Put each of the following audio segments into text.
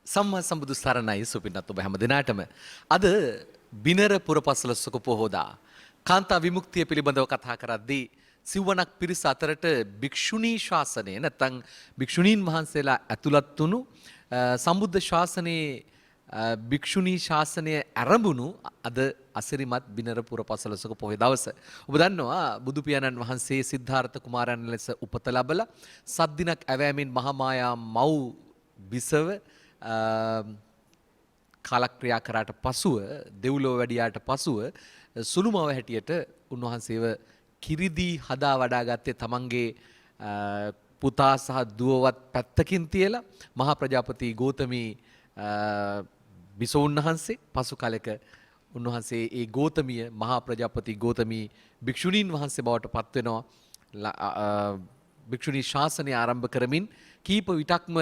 සම්මා සම්බුදු සරණයි සුපින්නත් ඔබ හැම දිනාටම අද බිනර පුරපසළොස්වක පොහොදා කාන්තා විමුක්තිය පිළිබඳව කතා කරද්දී සිව්වනක් පිරිස අතරට භික්ෂුණී ශාසනය නැත්නම් භික්ෂුණීන් වහන්සේලා ඇතුළත් වුණු සම්බුද්ධ ශාසනයේ භික්ෂුණී ශාසනය ආරම්භුණු අද අසිරිමත් බිනර පුරපසළොස්වක පොහොය දවස. ඔබ දන්නවා බුදු පියාණන් වහන්සේ සිද්ධාර්ථ කුමාරයන් ලෙස උපත ලැබලා සත් දිනක් ඇවෑමෙන් මහාමායා මව් බිසව කාලක්‍රියා කරාට පසුව දෙව්ලොව වැඩියාට පසුව සුළුමව හැටියට උන්වහන්සේව කිරිදී හදා වඩා ගත්තේ තමන්ගේ පුතා සහ දුවවත් පැත්තකින් තියලා මහා ප්‍රජාපති ගෝතමී බිසෝන් වහන්සේ පසු කලෙක උන්වහන්සේ ඒ ගෝතමිය මහා ප්‍රජාපති ගෝතමී භික්ෂුණීන් වහන්සේ බවට පත් වෙනවා භික්ෂුණී ශාසනය ආරම්භ කරමින් කීප විටක්ම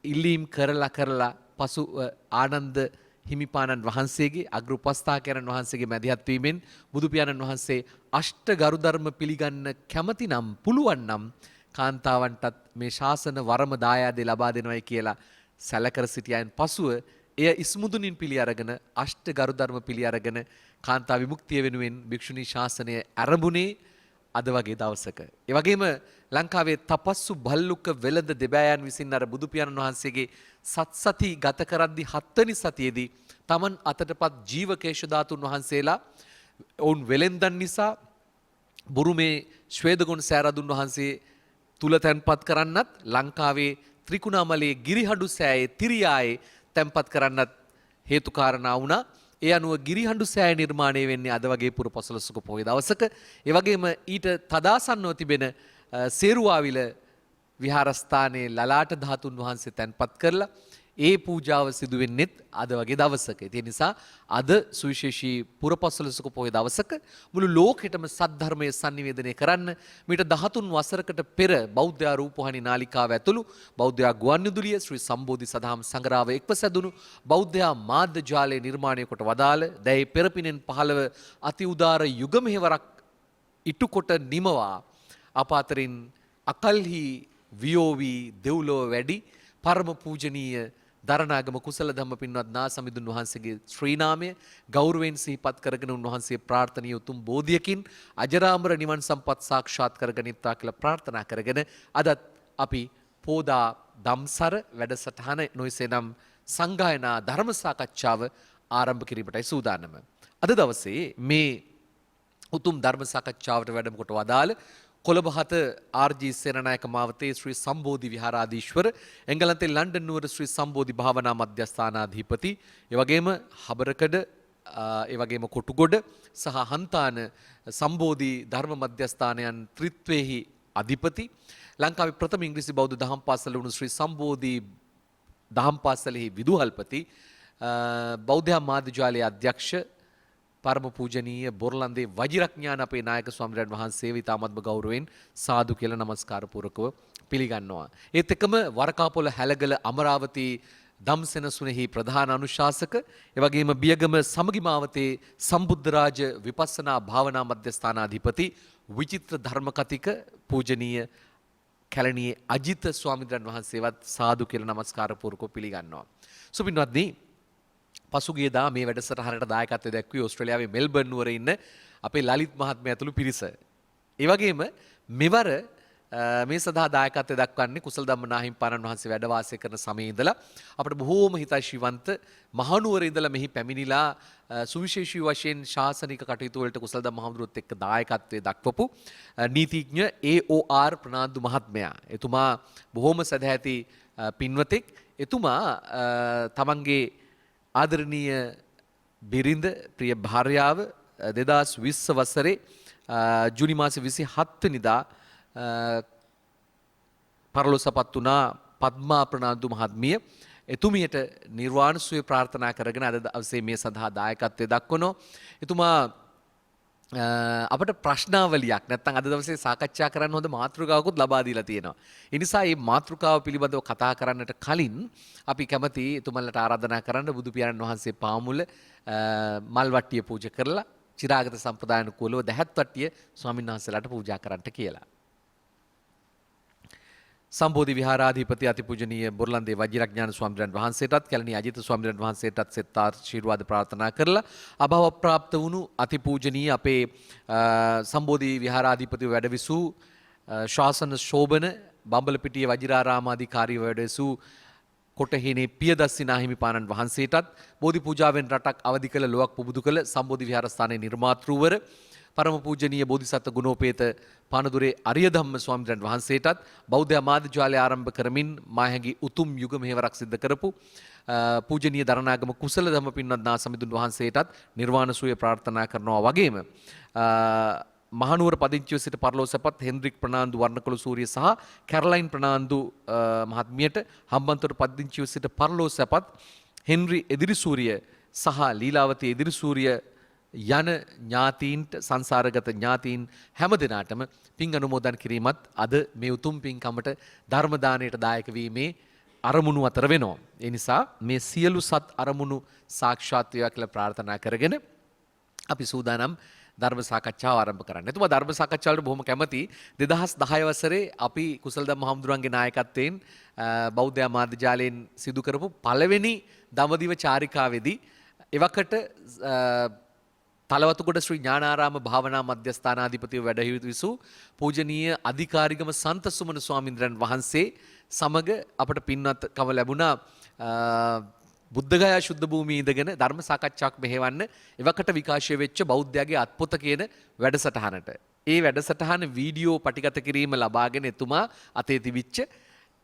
ඉල්ලීම් කරලා පසු ආනන්ද හිමිපාණන් වහන්සේගේ අග්‍ර උපස්ථායකයන් වහන්සේගේ මැදිහත් වීමෙන් බුදු පියාණන් වහන්සේ අෂ්ට ගරු ධර්ම පිළිගන්න කැමති නම් පුළුවන් නම් කාන්තාවන්ටත් මේ ශාසන වරම දායාදේ ලබා දෙනවයි කියලා සැලකර සිටියයන් පසුව එය ඉස්මුදුනින් පිළි අරගෙන අෂ්ට ගරු ධර්ම පිළි අරගෙන කාන්තා විමුක්තිය වෙනුවෙන් භික්ෂුණී ශාසනය ආරම්භුනේ අද වගේ දවසක. ඒ වගේම ලංකාවේ තපස්සු භල්ලුක වෙළඳ දෙබෑයන් විසින් අර බුදු පියාණන් වහන්සේගේ සත්සති ගත කරද්දී 7 වෙනි සතියේදී Taman අතටපත් ජීවකේශ ධාතුන් වහන්සේලා ඔවුන් වෙලෙන්දන් නිසා බුරුමේ ශ්වේදගොන් සෑරදුන් වහන්සේ තුල තැන්පත් කරන්නත් ලංකාවේ ත්‍රිකුණාමලයේ ගිරිහඬු සෑයේ තිරියායේ තැන්පත් කරන්නත් හේතු කාරණා වුණා. ඒ අනුව ගිරිහඬු සෑය නිර්මාණය වෙන්නේ අද වගේ පුරපසළොස්වක පොහොය දවසක. ඒ වගේම ඊට තදාසන්නව තිබෙන සේරුවාවිල විහාරස්ථානයේ ලලාට ධාතුන් වහන්සේ තැන්පත් කරලා ඒ පූජාව සිදු වෙන්නේත් අද වගේ දවසක. ඒ නිසා අද සුවිශේෂී පුරපසළොස්වක පොහොය දවසක මුළු ලෝකෙටම සද්ධර්මයේ sannivedanaya කරන්න මීට 13 වසරකට පෙර බෞද්ධ රූපවාහිනී නාලිකාව ඇතුළු බෞද්ධ ගුවන්විදුලිය ශ්‍රී සම්බෝධි සදහම් සංග්‍රහව එක්ව සැදුණු බෞද්ධ මාධ්‍ය ජාලය නිර්මාණය කොට වදාළ දැයි පෙරපිනෙන් පහළව අති උදාර යුග මෙහෙවරක් ඉටුකොට නිමවා අප අතරින් අකල්හි වියෝවි දෙව්ලොව වැඩි පරම පූජනීය දරණාගම කුසල ධම්ම පින්වත් නා සමිඳුන් වහන්සේගේ ශ්‍රී නාමය ගෞරවයෙන් සිහිපත් කරගෙන උන්වහන්සේ ප්‍රාර්ථනීය උතුම් බෝධියකින් අජරාමර නිවන් සම්පත් සාක්ෂාත් කරගනිත්වා කියලා ප්‍රාර්ථනා කරගෙන අදත් අපි පෝදා දම්සර වැඩසටහන නොයසේනම් සංගායනා ධර්ම සාකච්ඡාව ආරම්භ කිරීමටයි සූදානම. අද දවසේ මේ උතුම් ධර්ම සාකච්ඡාවට වැඩම කොට වදාළ කොළඹ 7 ආර්.ජී. සේනානායක මාවතේ ශ්‍රී සම්බෝධි විහාරාධීශ්වර එංගලන්තේ ලන්ඩන් නුවර ශ්‍රී සම්බෝධි භාවනා මධ්‍යස්ථානාධිපති එවැගේම හබරකඩ එවැගේම කොටුගොඩ සහ හන්තාන සම්බෝධි ධර්ම මධ්‍යස්ථානයන් ත්‍රිත්වයේහි අධිපති ලංකාවේ ප්‍රථම ඉංග්‍රීසි බෞද්ධ දහම් පාසල වුණු ශ්‍රී සම්බෝධි දහම් පාසලෙහි විදුහල්පති බෞද්ධ මාධ්‍ය ජාලයේ අධ්‍යක්ෂ පරම පූජනීය බොරලන්දේ වජිරඥාන අපේ නායක ස්වාමීන් වහන්සේව ඉතාමත්ම ගෞරවයෙන් සාදු කියලා නමස්කාර පූර්වකව පිළිගන්නවා. ඒත් එක්කම වරකාපොළ හැලගල අමරාවති දම්සෙනසුනේහි ප්‍රධාන අනුශාසක එවැගේම බියගම සමගි මාවතේ සම්බුද්ධ රාජ විපස්සනා භාවනා මධ්‍යස්ථානාධිපති විචිත්‍ර ධර්ම කතික පූජනීය කැලණියේ අජිත ස්වාමීන් වහන්සේවත් සාදු කියලා නමස්කාර පූර්වකව පිළිගන්නවා. සුපින්වත්නි පසුගියදා මේ වැඩසටහනට දායකත්වය දැක්වී ඕස්ට්‍රේලියාවේ මෙල්බර්න් නුවර ඉන්න අපේ ලලිත් මහත්මයා ඇතුළු පිරිස. ඒ වගේම මෙවර මේ සඳහා දායකත්වය දක්වන්නේ කුසල ධම්ම නාහිමිපාණන් වහන්සේ වැඩ වාසය කරන සමයේ ඉඳලා අපිට බොහෝම හිතයිශීවන්ත මහනුවර ඉඳලා මෙහි පැමිණිලා සුවිශේෂී වශයෙන් ශාසනික කටයුතු වලට කුසල ධම්ම මහමුදුරුත් එක්ක දායකත්වයේ දක්වපු නීතිඥ ඒ.ඕ.ආර්. ප්‍රනාන්දු මහත්මයා. එතුමා බොහෝම සදැහැති පින්වතෙක්. එතුමා තමන්ගේ ආදරණීය බිරිඳ ප්‍රිය භාර්යාව 2020 වසරේ ජූනි මාසේ 27 වෙනිදා පරලොවසපත් වුණා පද්මා ප්‍රනාන්දු මහත්මිය. එතුමියට නිර්වාණ සුවය ප්‍රාර්ථනා කරගෙන අද දවසේ මේ සඳහා දායකත්වයේ දක්වනවා. එතුමා අපට ප්‍රශ්නාවලියක් නැත්නම් අද දවසේ සාකච්ඡා කරන්න හොඳ මාතෘකාවකුත් ලබා දීලා තියෙනවා. ඒ නිසා මේ මාතෘකාව පිළිබඳව කතා කරන්නට කලින් අපි කැමති එතුමන්ලට ආරාධනා කරන්න බුදු පියාණන් වහන්සේ පාමුල මල් වට්ටිය පූජා කරලා චිරාගත සම්ප්‍රදායනුකූලව දහත් වට්ටිය ස්වාමීන් වහන්සේලාට පූජා කරන්නට කියලා. සම්බෝධි විහාරාධිපති අතිපූජනීය බොරලන්දේ වජිරඥාන ස්වාමීන් වහන්සේටත් කැලණි අජිත ස්වාමීන් වහන්සේටත් සෙත් ආශිර්වාද ප්‍රාර්ථනා කරලා අභව ප්‍රාප්ත වුණු අතිපූජනීය අපේ සම්බෝධි විහාරාධිපති වැඩවිසූ ශාසන ශෝභන බම්බලපිටිය වජිරාරාමාධිකාරී වැඩවිසූ කොටහිනේ පියදස්සි නාහිමිපාණන් වහන්සේටත් බෝධි පූජාවෙන් රටක් අවදි කළ ලොවක් පුබුදු කළ සම්බෝධි විහාරස්ථානයේ නිර්මාතෘවර පරම පූජනීය බෝධිසත්ව ගුණෝපේත පානදුරේ අරිය ධම්ම ස්වාමීන් වහන්සේටත් බෞද්ධ ආමාත්‍ය ජාලය ආරම්භ කරමින් මාහැඟි උතුම් යුග මෙහෙවරක් සිද්ධ කරපු පූජනීය දරණාගම කුසල ධම්ම පින්වත් නා සමිඳුන් වහන්සේටත් නිර්වාණ සුවය ප්‍රාර්ථනා කරනවා වගේම මහනුවර පදිංචිව සිට පරලෝසපත් හෙන්රික් ප්‍රනාන්දු වර්ණකළු සූරිය සහ කැරලයින් ප්‍රනාන්දු මහත්මියට හම්බන්තොට පදිංචිව සිට පරලෝසපත් හෙන්රි එදිරිසූරිය සහ ලීලාවතී එදිරිසූරිය යන ඥාතීන්ට සංසාරගත ඥාතීන් හැම දිනාටම පින් අනුමෝදන් කිරීමත් අද මේ උතුම් පින්කමට ධර්ම දාණයට දායක වීමේ අරමුණු අතර වෙනවා. ඒ නිසා මේ සියලු සත් අරමුණු සාක්ෂාත් වේවා කියලා ප්‍රාර්ථනා කරගෙන අපි සූදානම් ධර්ම සාකච්ඡාව ආරම්භ කරන්න. එතුමා ධර්ම සාකච්ඡාවලට බොහොම කැමති 2010 වසරේ අපි කුසල ධම්ම හමුදුරන්ගේ නායකත්වයෙන් බෞද්ධ ආමාත්‍ය ජාලයෙන් සිදු කරපු පළවෙනි දඹදිව චාරිකාවේදී එවකට තලවතුගොඩ ශ්‍රී ඥානාරාම භාවනා මධ්‍යස්ථානාධිපතිව වැඩ විසූ පූජනීය අධිකාරිගම සන්ත සුමන ස්වාමීන්ද්‍රයන් වහන්සේ සමග අපට පින්වත්කම ලැබුණා බුද්ධගයා ශුද්ධ භූමියේ ඉඳගෙන ධර්ම සාකච්ඡාවක් මෙහෙවන්න එවකට විකාශය වෙච්ච බෞද්ධයාගේ අත්පොත කියන වැඩසටහනට. ඒ වැඩසටහන වීඩියෝ පටිගත කිරීම ලබාගෙන එතුමා අතේ තිබිච්ච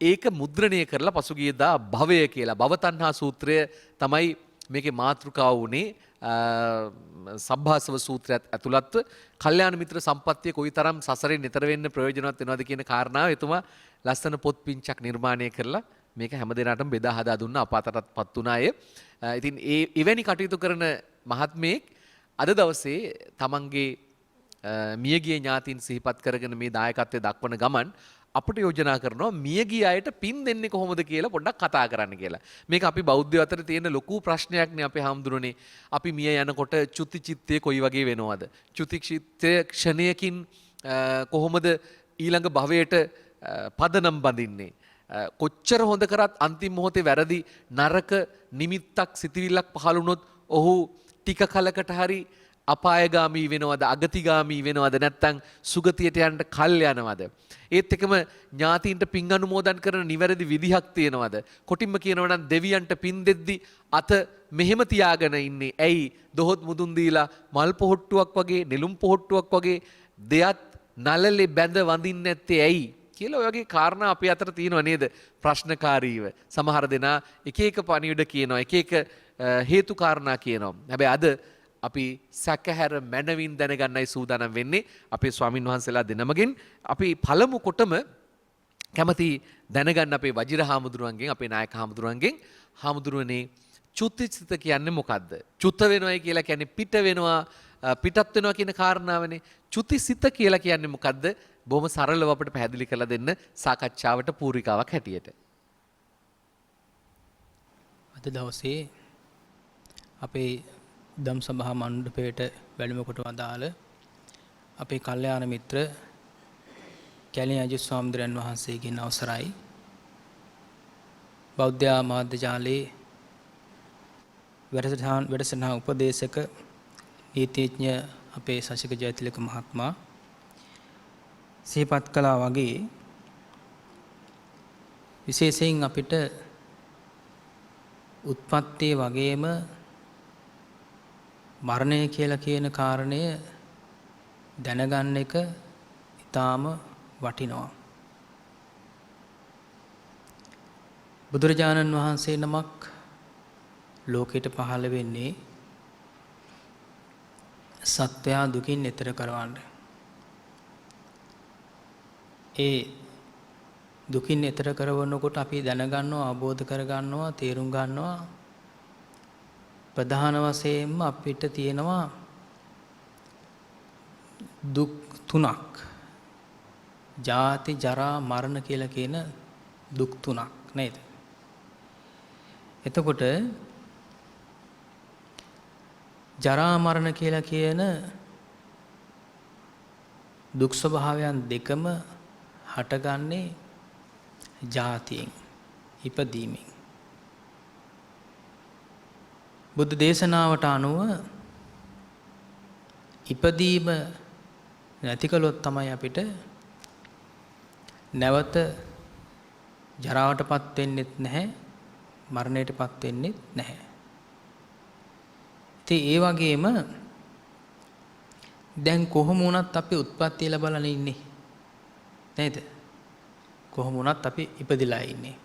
ඒක මුද්‍රණය කරලා පසුගියදා භවය කියලා භවතණ්හා සූත්‍රය තමයි මේකේ මාතෘකාව වුණේ. සබ්භාසව සූත්‍රයත් ඇතුළත්ව කල්යාණ මිත්‍ර සම්පත්තිය කොයිතරම් සසරෙන් නිතර වෙන්න ප්‍රයෝජනවත් වෙනවද කියන කාරණාව එතුමා ලස්සන පොත් පිංචක් නිර්මාණය කරලා මේක හැම දිනකටම බෙදා හදා දුන්න අපාතටත්පත් වුණ අය. ඉතින් ඒ එවැනි කටයුතු කරන මහත්මයෙක් අද දවසේ තමන්ගේ මියගිය ඥාතීන් සිහිපත් කරගෙන මේ දායකත්වයේ දක්වන ගමන් අපිට යෝජනා කරනවා මියගිය අයට පින් දෙන්නේ කොහොමද කියලා පොඩ්ඩක් කතා කරන්න කියලා. මේක අපි බෞද්ධයෝ අතර තියෙන ලොකු ප්‍රශ්නයක් නේ අපේ හාමුදුරනේ. අපි මිය යනකොට චුති චිත්තය කොයි වගේ වෙනවද? චුති චිත්තය ක්ෂණයකින් කොහොමද ඊළඟ භවයට පදනම් බඳින්නේ? කොච්චර හොඳ කරත් අන්තිම මොහොතේ වැරදි නරක නිමිත්තක් සිතිවිල්ලක් පහළ වුණොත් ඔහු ටික කලකට හරි අපායගාමී වෙනවද අගතිගාමී වෙනවද නැත්නම් සුගතියට යන්න කල් යනවද? ඒත් එකම ඥාතීන්ට පින් අනුමෝදන් කරන නිවැරදි විදිහක් තියෙනවද? කොටින්ම කියනවා නම් දෙවියන්ට පින් දෙද්දි අත මෙහෙම තියාගෙන ඉන්නේ. ඇයි? දොහොත් මුදුන් දීලා මල් පොහට්ටුවක් වගේ නෙළුම් පොහට්ටුවක් වගේ දෙයත් නළලේ බැඳ වඳින්නේ නැත්තේ ඇයි? කියලා ඔය වගේ කාරණා අපේ අතර තියෙනව නේද? ප්‍රශ්නකාරීව. සමහර දෙනා එක එක පණිවිඩ කියනවා, එක එක හේතු කාරණා කියනවා. හැබැයි අද අපි සැකහැර මනවින් දැනගන්නයි සූදානම් වෙන්නේ අපේ ස්වාමින් වහන්සේලා දෙනමගෙන්. අපි පළමු කොටම කැමති දැනගන්න අපේ වජිර හාමුදුරුවන්ගෙන්, අපේ නායක හාමුදුරුවන්ගෙන්, හාමුදුරුවනේ චුතිසිත කියන්නේ මොකද්ද? චුත වෙනවයි කියලා කියන්නේ පිට වෙනවා, පිටත් වෙනවා කියන කාරණාවනේ. චුතිසිත කියලා කියන්නේ මොකද්ද? බොහොම සරලව අපිට පැහැදිලි කරලා දෙන්න සාකච්ඡාවට පූර්විකාවක් හැටියට. අද දවසේ අපේ දම් සභා මණ්ඩපයට වැඩම කොට වදාළ අපේ කල්යාණ මිත්‍ර කැලණි අජිත් ස්වාමීන් වහන්සේගෙන් අවසරයි බෞද්ධ ආමාත්‍ය ජාලයේ වැඩසටහන උපදේශක නීතිඥ අපේ ශශික ජයතිලක මහත්මයා සිහිපත් කළා වගේ විශේෂයෙන් අපිට උත්පත්ති වගේම මරණය කියලා කියන කාරණය දැනගන්න එක ඊටාම වටිනවා. බුදුරජාණන් වහන්සේ නමක් ලෝකයට පහළ වෙන්නේ සත්වයා දුකින් එතර කරවන්න. ඒ දුකින් එතර කරවනකොට අපි දැනගන්නවා, අවබෝධ කරගන්නවා, තේරුම් ගන්නවා ප්‍රධාන වශයෙන්ම අපිට තියෙනවා දුක් තුනක්. ජාති ජරා මරණ කියලා කියන දුක් තුනක් නේද? එතකොට ජරා මරණ කියලා කියන දුක් ස්වභාවයන් දෙකම හටගන්නේ ජාතියෙන් ඉපදීමෙන්. බුද්ධ දේශනාවට අනුව ඉපදීම නැති කළොත් තමයි අපිට නැවත ජරාවටපත් වෙන්නෙත් නැහැ, මරණයටපත් වෙන්නෙත් නැහැ. ඉතින් ඒ වගේම දැන් කොහොම වුණත් අපි උත්පත්ති ලැබලා ඉන්නේ නේද? කොහොම වුණත් අපි ඉපදිලා ඉන්නේ.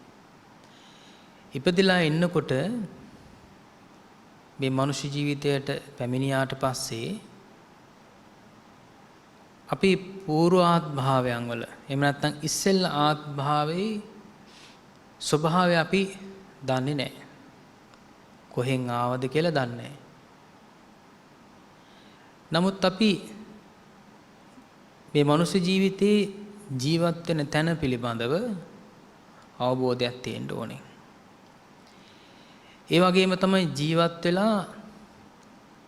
ඉපදිලා ඉන්නකොට මේ මනුෂ්‍ය ජීවිතයට පැමිණියාට පස්සේ අපි පූර්ව ආත්භාවයන් වල එහෙම නැත්නම් ඉස්සෙල්ල ආත්භාවයේ ස්වභාවය අපි දන්නේ නැහැ. කොහෙන් ආවද කියලා දන්නේ නැහැ. නමුත් අපි මේ මනුෂ්‍ය ජීවිතේ ජීවත් වෙන තැන පිළිබඳව අවබෝධයක් තියෙන්න ඕනේ. ඒ වගේම තමයි ජීවත් වෙලා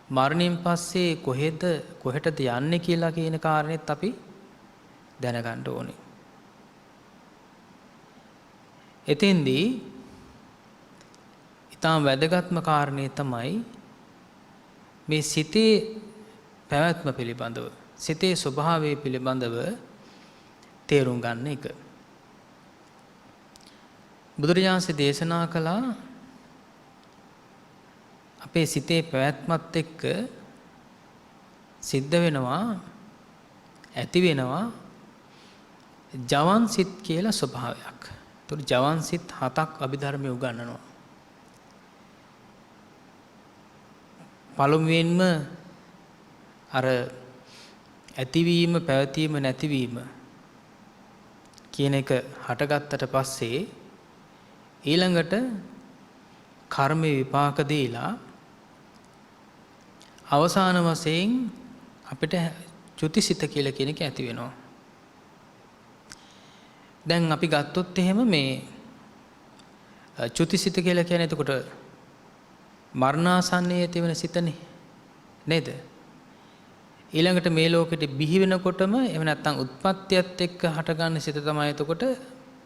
මරණයෙන් පස්සේ කොහෙටද යන්නේ කියලා කියන කාරණෙත් අපි දැනගන්න ඕනේ. එතෙන්දී ඊටම වැදගත්ම කාරණේ තමයි මේ සිතේ පැවැත්ම පිළිබඳව, සිතේ ස්වභාවය පිළිබඳව තේරුම් ගන්න එක. බුදුරජාණන් දේශනා කළා අපේ සිතේ පැවැත්මත් එක්ක සිද්ධ වෙනවා, ඇති වෙනවා ජවන් සිත් කියලා ස්වභාවයක්. ඒතකොට ජවන් සිත් 7ක් අභිධර්මයේ උගන්වනවා. පළමුවෙන්ම අර ඇතිවීම, පැවතීම, නැතිවීම කියන එක හටගත්තට පස්සේ ඊළඟට කර්ම විපාක දීලා අවසාන වශයෙන් අපිට චුතිසිත කියලා කියන එක ඇති වෙනවා. දැන් අපි ගත්තොත් එහෙම මේ චුතිසිත කියලා කියන්නේ එතකොට මරණාසන්නයේ ඇති වෙන සිතනේ නේද? ඊළඟට මේ ලෝකෙට බිහි වෙනකොටම එහෙම නැත්නම් උත්පත්තියත් එක්ක හටගන්න සිත තමයි එතකොට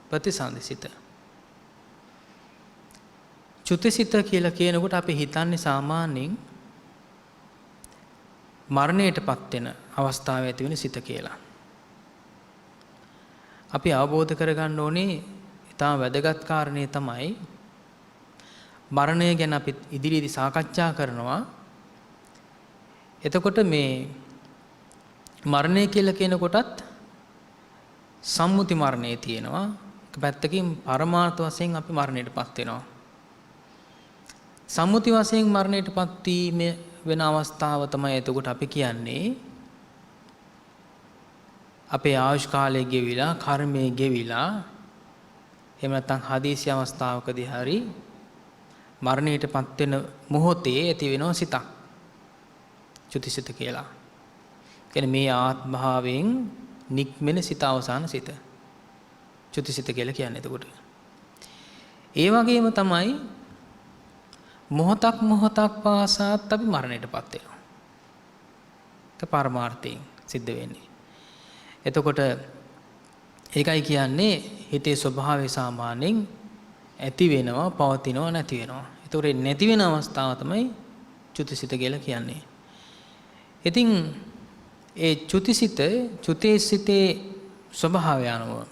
ප්‍රතිසන්දිසිත. චුතිසිත කියලා කියනකොට අපි හිතන්නේ සාමාන්‍යයෙන් මරණයටපත් වෙන අවස්ථාවේ ඇති වෙන සිත කියලා. අපි අවබෝධ කරගන්න ඕනේ ඊටම වැදගත් කාරණේ තමයි මරණය ගැන අපි ඉදිරියේදී සාකච්ඡා කරනවා. එතකොට මේ මරණය කියලා කියන කොටත් සම්මුති මරණය තියෙනවා. එක පැත්තකින් පරමාර්ථ වශයෙන් අපි මරණයටපත් වෙනවා. සම්මුති වශයෙන් මරණයටපත් වීම වෙන අවස්ථාව තමයි එතකොට අපි කියන්නේ අපේ ආයුෂ් කාලය ගෙවිලා, කර්මය ගෙවිලා, එහෙම නැත්නම් හදිසි අවස්ථාවකදී හරි මරණයටපත් වෙන මොහොතේ ඇති වෙන සිතක් චුතිසිත කියලා. කියන්නේ මේ ආත්මභාවයෙන් නික්මෙන සිත අවසාන සිත. චුතිසිත කියලා කියන්නේ එතකොට. ඒ වගේම තමයි මොහොතක් පාසාත් අපි මරණයටපත් වෙනවා. ඒක පරමාර්ථයෙන් සිද්ධ වෙන්නේ. එතකොට ඒකයි කියන්නේ හිතේ ස්වභාවය සාමාන්‍යයෙන් ඇති වෙනවා, පවතිනවා, නැති වෙනවා. ඒතකොට නැති වෙන අවස්ථාව තමයි චුතිසිත කියලා කියන්නේ. ඉතින් ඒ චුතිසිතේ ස්වභාවය අනුව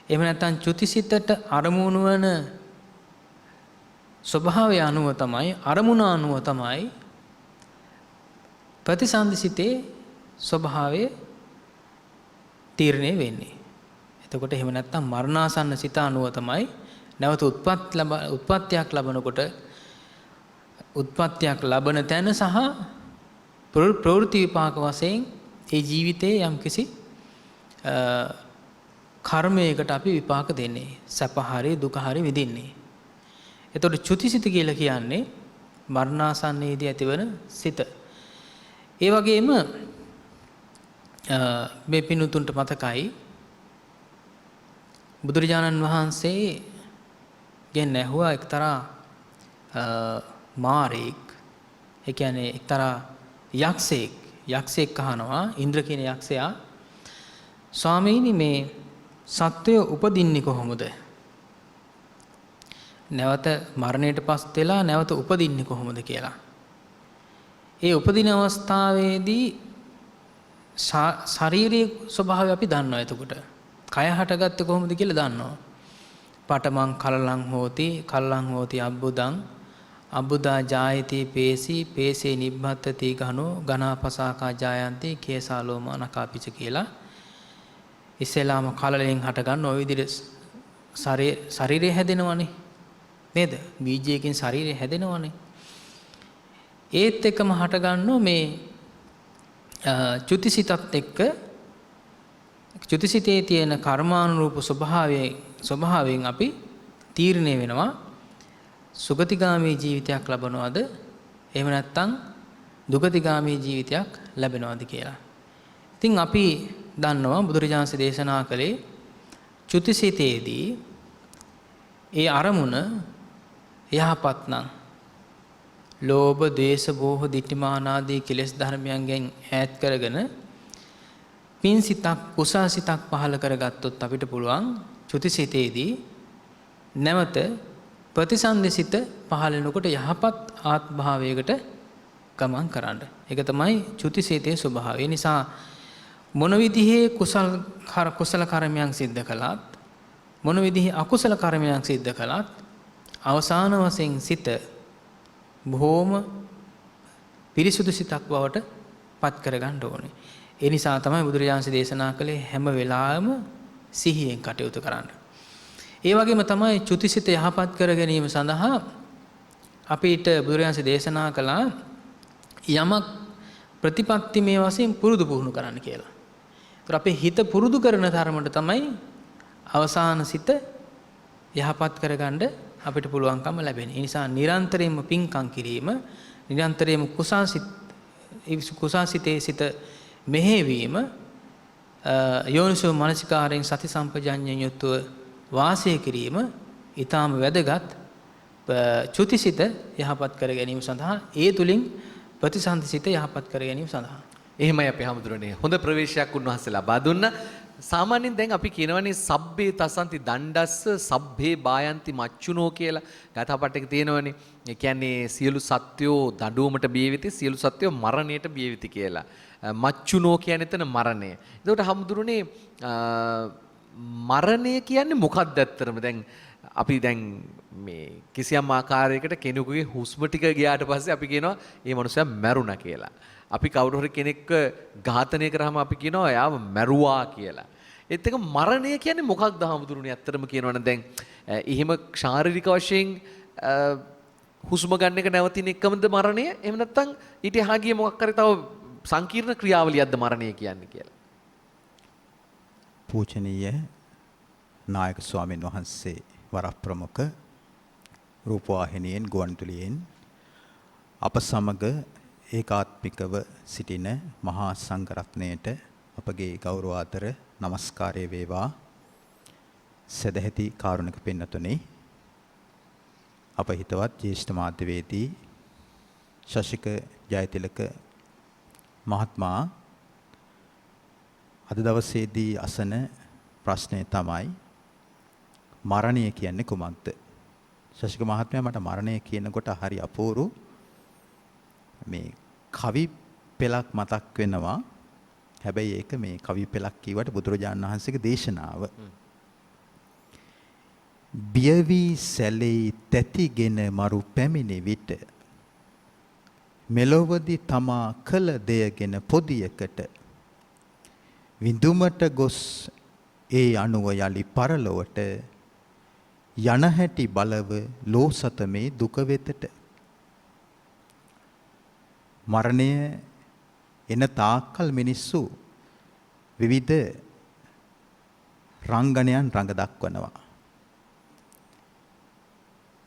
එහෙම නැත්නම් චුතිසිතට අරමුණු වන ස්වභාවය අනුව තමයි, අරමුණ අනුව තමයි ප්‍රතිසන්දිසිතේ ස්වභාවය තීරණය වෙන්නේ. එතකොට එහෙම නැත්නම් මරණාසන්න සිත අනුව තමයි නැවත උත්පත්තියක් ලැබනකොට උත්පත්තියක් ලබන තැන සහ ප්‍රවෘත්ති විපාක වශයෙන් ඒ ජීවිතයේ යම්කිසි කර්මයකට අපි විපාක දෙන්නේ. සැප හරි දුක හරි විඳින්නේ. එතකොට චුතිසිත කියලා කියන්නේ මරණාසන්නයේදී ඇතිවන සිත. ඒ වගේම මේ පිනුතුන්ට මතකයි බුදුරජාණන් වහන්සේ ගෙන් ඇහුවා එක්තරා මාරෙක්, ඒ කියන්නේ එක්තරා යක්ෂයෙක් අහනවා, ඉන්ද්‍ර කියන යක්ෂයා, ස්වාමීනි මේ සත්වය උපදින්නේ කොහොමද? නැවත මරණයට පත් වෙලා නැවත උපදින්නේ කොහොමද කියලා. ඒ උපදින අවස්ථාවේදී ශාරීරික ස්වභාවය අපි දන්නවා. එතකොට කය හටගත්තේ කොහොමද කියලා දන්නවා. පඨමං කලලං හෝති කලලං හෝති අබ්බුදං අබ්බුදා ජායති පේසි පේසේ නිබ්බත්තති ඝනෝ ඝනාපසාකා ජායන්ති කේසාලෝමා නකාපිච කියලා ඉස්සෙල්ලාම කලලෙන් හට ගන්න ওই විදිහට ශරීරය හැදෙනවනේ නේද? බීජයකින් ශරීරය හැදෙනවනේ. ඒත් එක්කම හට ගන්නෝ මේ චුතිසිතත් එක්ක චුතිසිතේ තියෙන කර්මානුරූප ස්වභාවයෙන් අපි තීරණය වෙනවා සුගතිගාමී ජීවිතයක් ලබනවද එහෙම නැත්නම් දුගතිගාමී ජීවිතයක් ලැබෙනවද කියලා. ඉතින් අපි දන්නවා බුදුරජාණන් දේශනා කළේ චුතිසිතේදී ඒ අරමුණ යහපත් නම් ලෝභ, ද්වේෂ, මෝහ, ditthිමාන ආදී කෙලෙස් ධර්මයන්ගෙන් ඈත් කරගෙන පින් සිතක්, කුසල් සිතක් පහළ කරගත්තොත් අපිට පුළුවන් චුතිසිතේදී නැවත ප්‍රතිසන්දිසිත පහළ වෙනකොට යහපත් ආත්මභාවයකට ගමන් කරන්න. ඒක තමයි චුතිසිතේ ස්වභාවය. ඒ නිසා මොන විදිහේ කුසල කර්මයන් සිද්ධ කළත් මොන විදිහේ අකුසල කර්මයන් සිද්ධ කළත් අවසාන වශයෙන් සිත බොහෝම පිරිසුදු සිතක් බවට පත් කරගන්න ඕනේ. ඒ නිසා තමයි බුදුරජාණන් දේශනා කළේ හැම වෙලාවෙම සිහියෙන් කටයුතු කරන්න. ඒ වගේම තමයි චුතිසිත යහපත් කර ගැනීම සඳහා අපිට බුදුරජාණන් දේශනා කළා යමක් ප්‍රතිපත්තිමය වශයෙන් පුරුදු පුහුණු කරන්න කියලා. ඒතර අපේ හිත පුරුදු කරන තරමට තමයි අවසාන සිත යහපත් කරගන්න අපිට පුළුවන්කම ලැබෙන්නේ. ඒ නිසා නිරන්තරයෙන්ම පින්කම් කිරීම, නිරන්තරයෙන්ම කුසාසිතේ සිත මෙහෙවීම, යෝනිසෝ මනසිකාරයෙන් සති සම්පජඤ්ඤයෙන් යුතුව වාසය කිරීම ඊටාම වැදගත් චුතිසිත යහපත් කර ගැනීම සඳහා, ඒ තුලින් ප්‍රතිසන්දිසිත යහපත් කර ගැනීම සඳහා. එහෙමයි අපේ හැමදෙරෝනේ හොඳ ප්‍රවේශයක් උන්වහන්සේ ලබා දුන්නා. සාමාන්‍යයෙන් දැන් අපි කියනවනේ සබ්බේ තසන්ති දණ්ඩස්ස සබ්බේ බායන්ති මච්චුනෝ කියලා ගාථාපට් එක තියෙනවනේ. ඒ කියන්නේ සියලු සත්වෝ දඬුවමට බිය වෙති, සියලු සත්වෝ මරණයට බිය වෙති කියලා. මච්චුනෝ කියන්නේ එතන මරණය. එතකොට හැමදෙරෝනේ මරණය කියන්නේ මොකක්ද ඇත්තටම? දැන් අපි දැන් මේ කිසියම් ආකාරයකට කෙනෙකුගේ හුස්ම ටික ගියාට පස්සේ අපි කියනවා මේ මනුස්සයා මැරුණා කියලා. අපි කවුරු හරි කෙනෙක්ව ඝාතනය කරාම අපි කියනවා එයාව මැරුවා කියලා. ඒත් එක මරණය කියන්නේ මොකක්ද හාමුදුරනේ? ඇත්තටම කියනවනම් දැන් එහෙම ශාරීරික වශයෙන් හුස්ම ගන්න එක නැවතින එකමද මරණය? එහෙම නැත්නම් ඊට එහා ගිය මොකක් හරි තව සංකීර්ණ ක්‍රියාවලියක්ද මරණය කියන්නේ කියලා? පූජනීය නායක ස්වාමීන් වහන්සේ වරක් ප්‍රමුඛ රූපවාහිනියෙන් ගුවන්විදුලියෙන් අප සමග ඒකාත්මිකව සිටින මහා සංඝරත්නයට අපගේ ගෞරවාදර නමස්කාරය වේවා. සදැහැති කාරුණික පින්නතුනි, අප හිතවත් ජ්‍යෙෂ්ඨ මාධ්‍යවේදී ශශික ජයතිලක මහත්මයා අද දවසේදී අසන ප්‍රශ්නය තමයි මරණය කියන්නේ කුමක්ද? ශශික මහත්මයා, මට මරණය කියනකොට හරි අපූර්ව මේ කවි පෙළක් මතක් වෙනවා. හැබැයි ඒක මේ කවි පෙළක් කියවට බුදුරජාණන් වහන්සේගේ දේශනාව. බියවි සැලෙයි තැතිගෙන මරු පැමිණි විට මෙලොවදී තමා කළ දෙයගෙන පොදියකට විඳුමට ගොස් ඒ අනුව යලි පරලොවට යන හැටි බලව ලෝසත මේ දුක වෙතට. මරණය එන තාක්කල් මිනිස්සු විවිධ රංගනයන් රඟ දක්වනවා.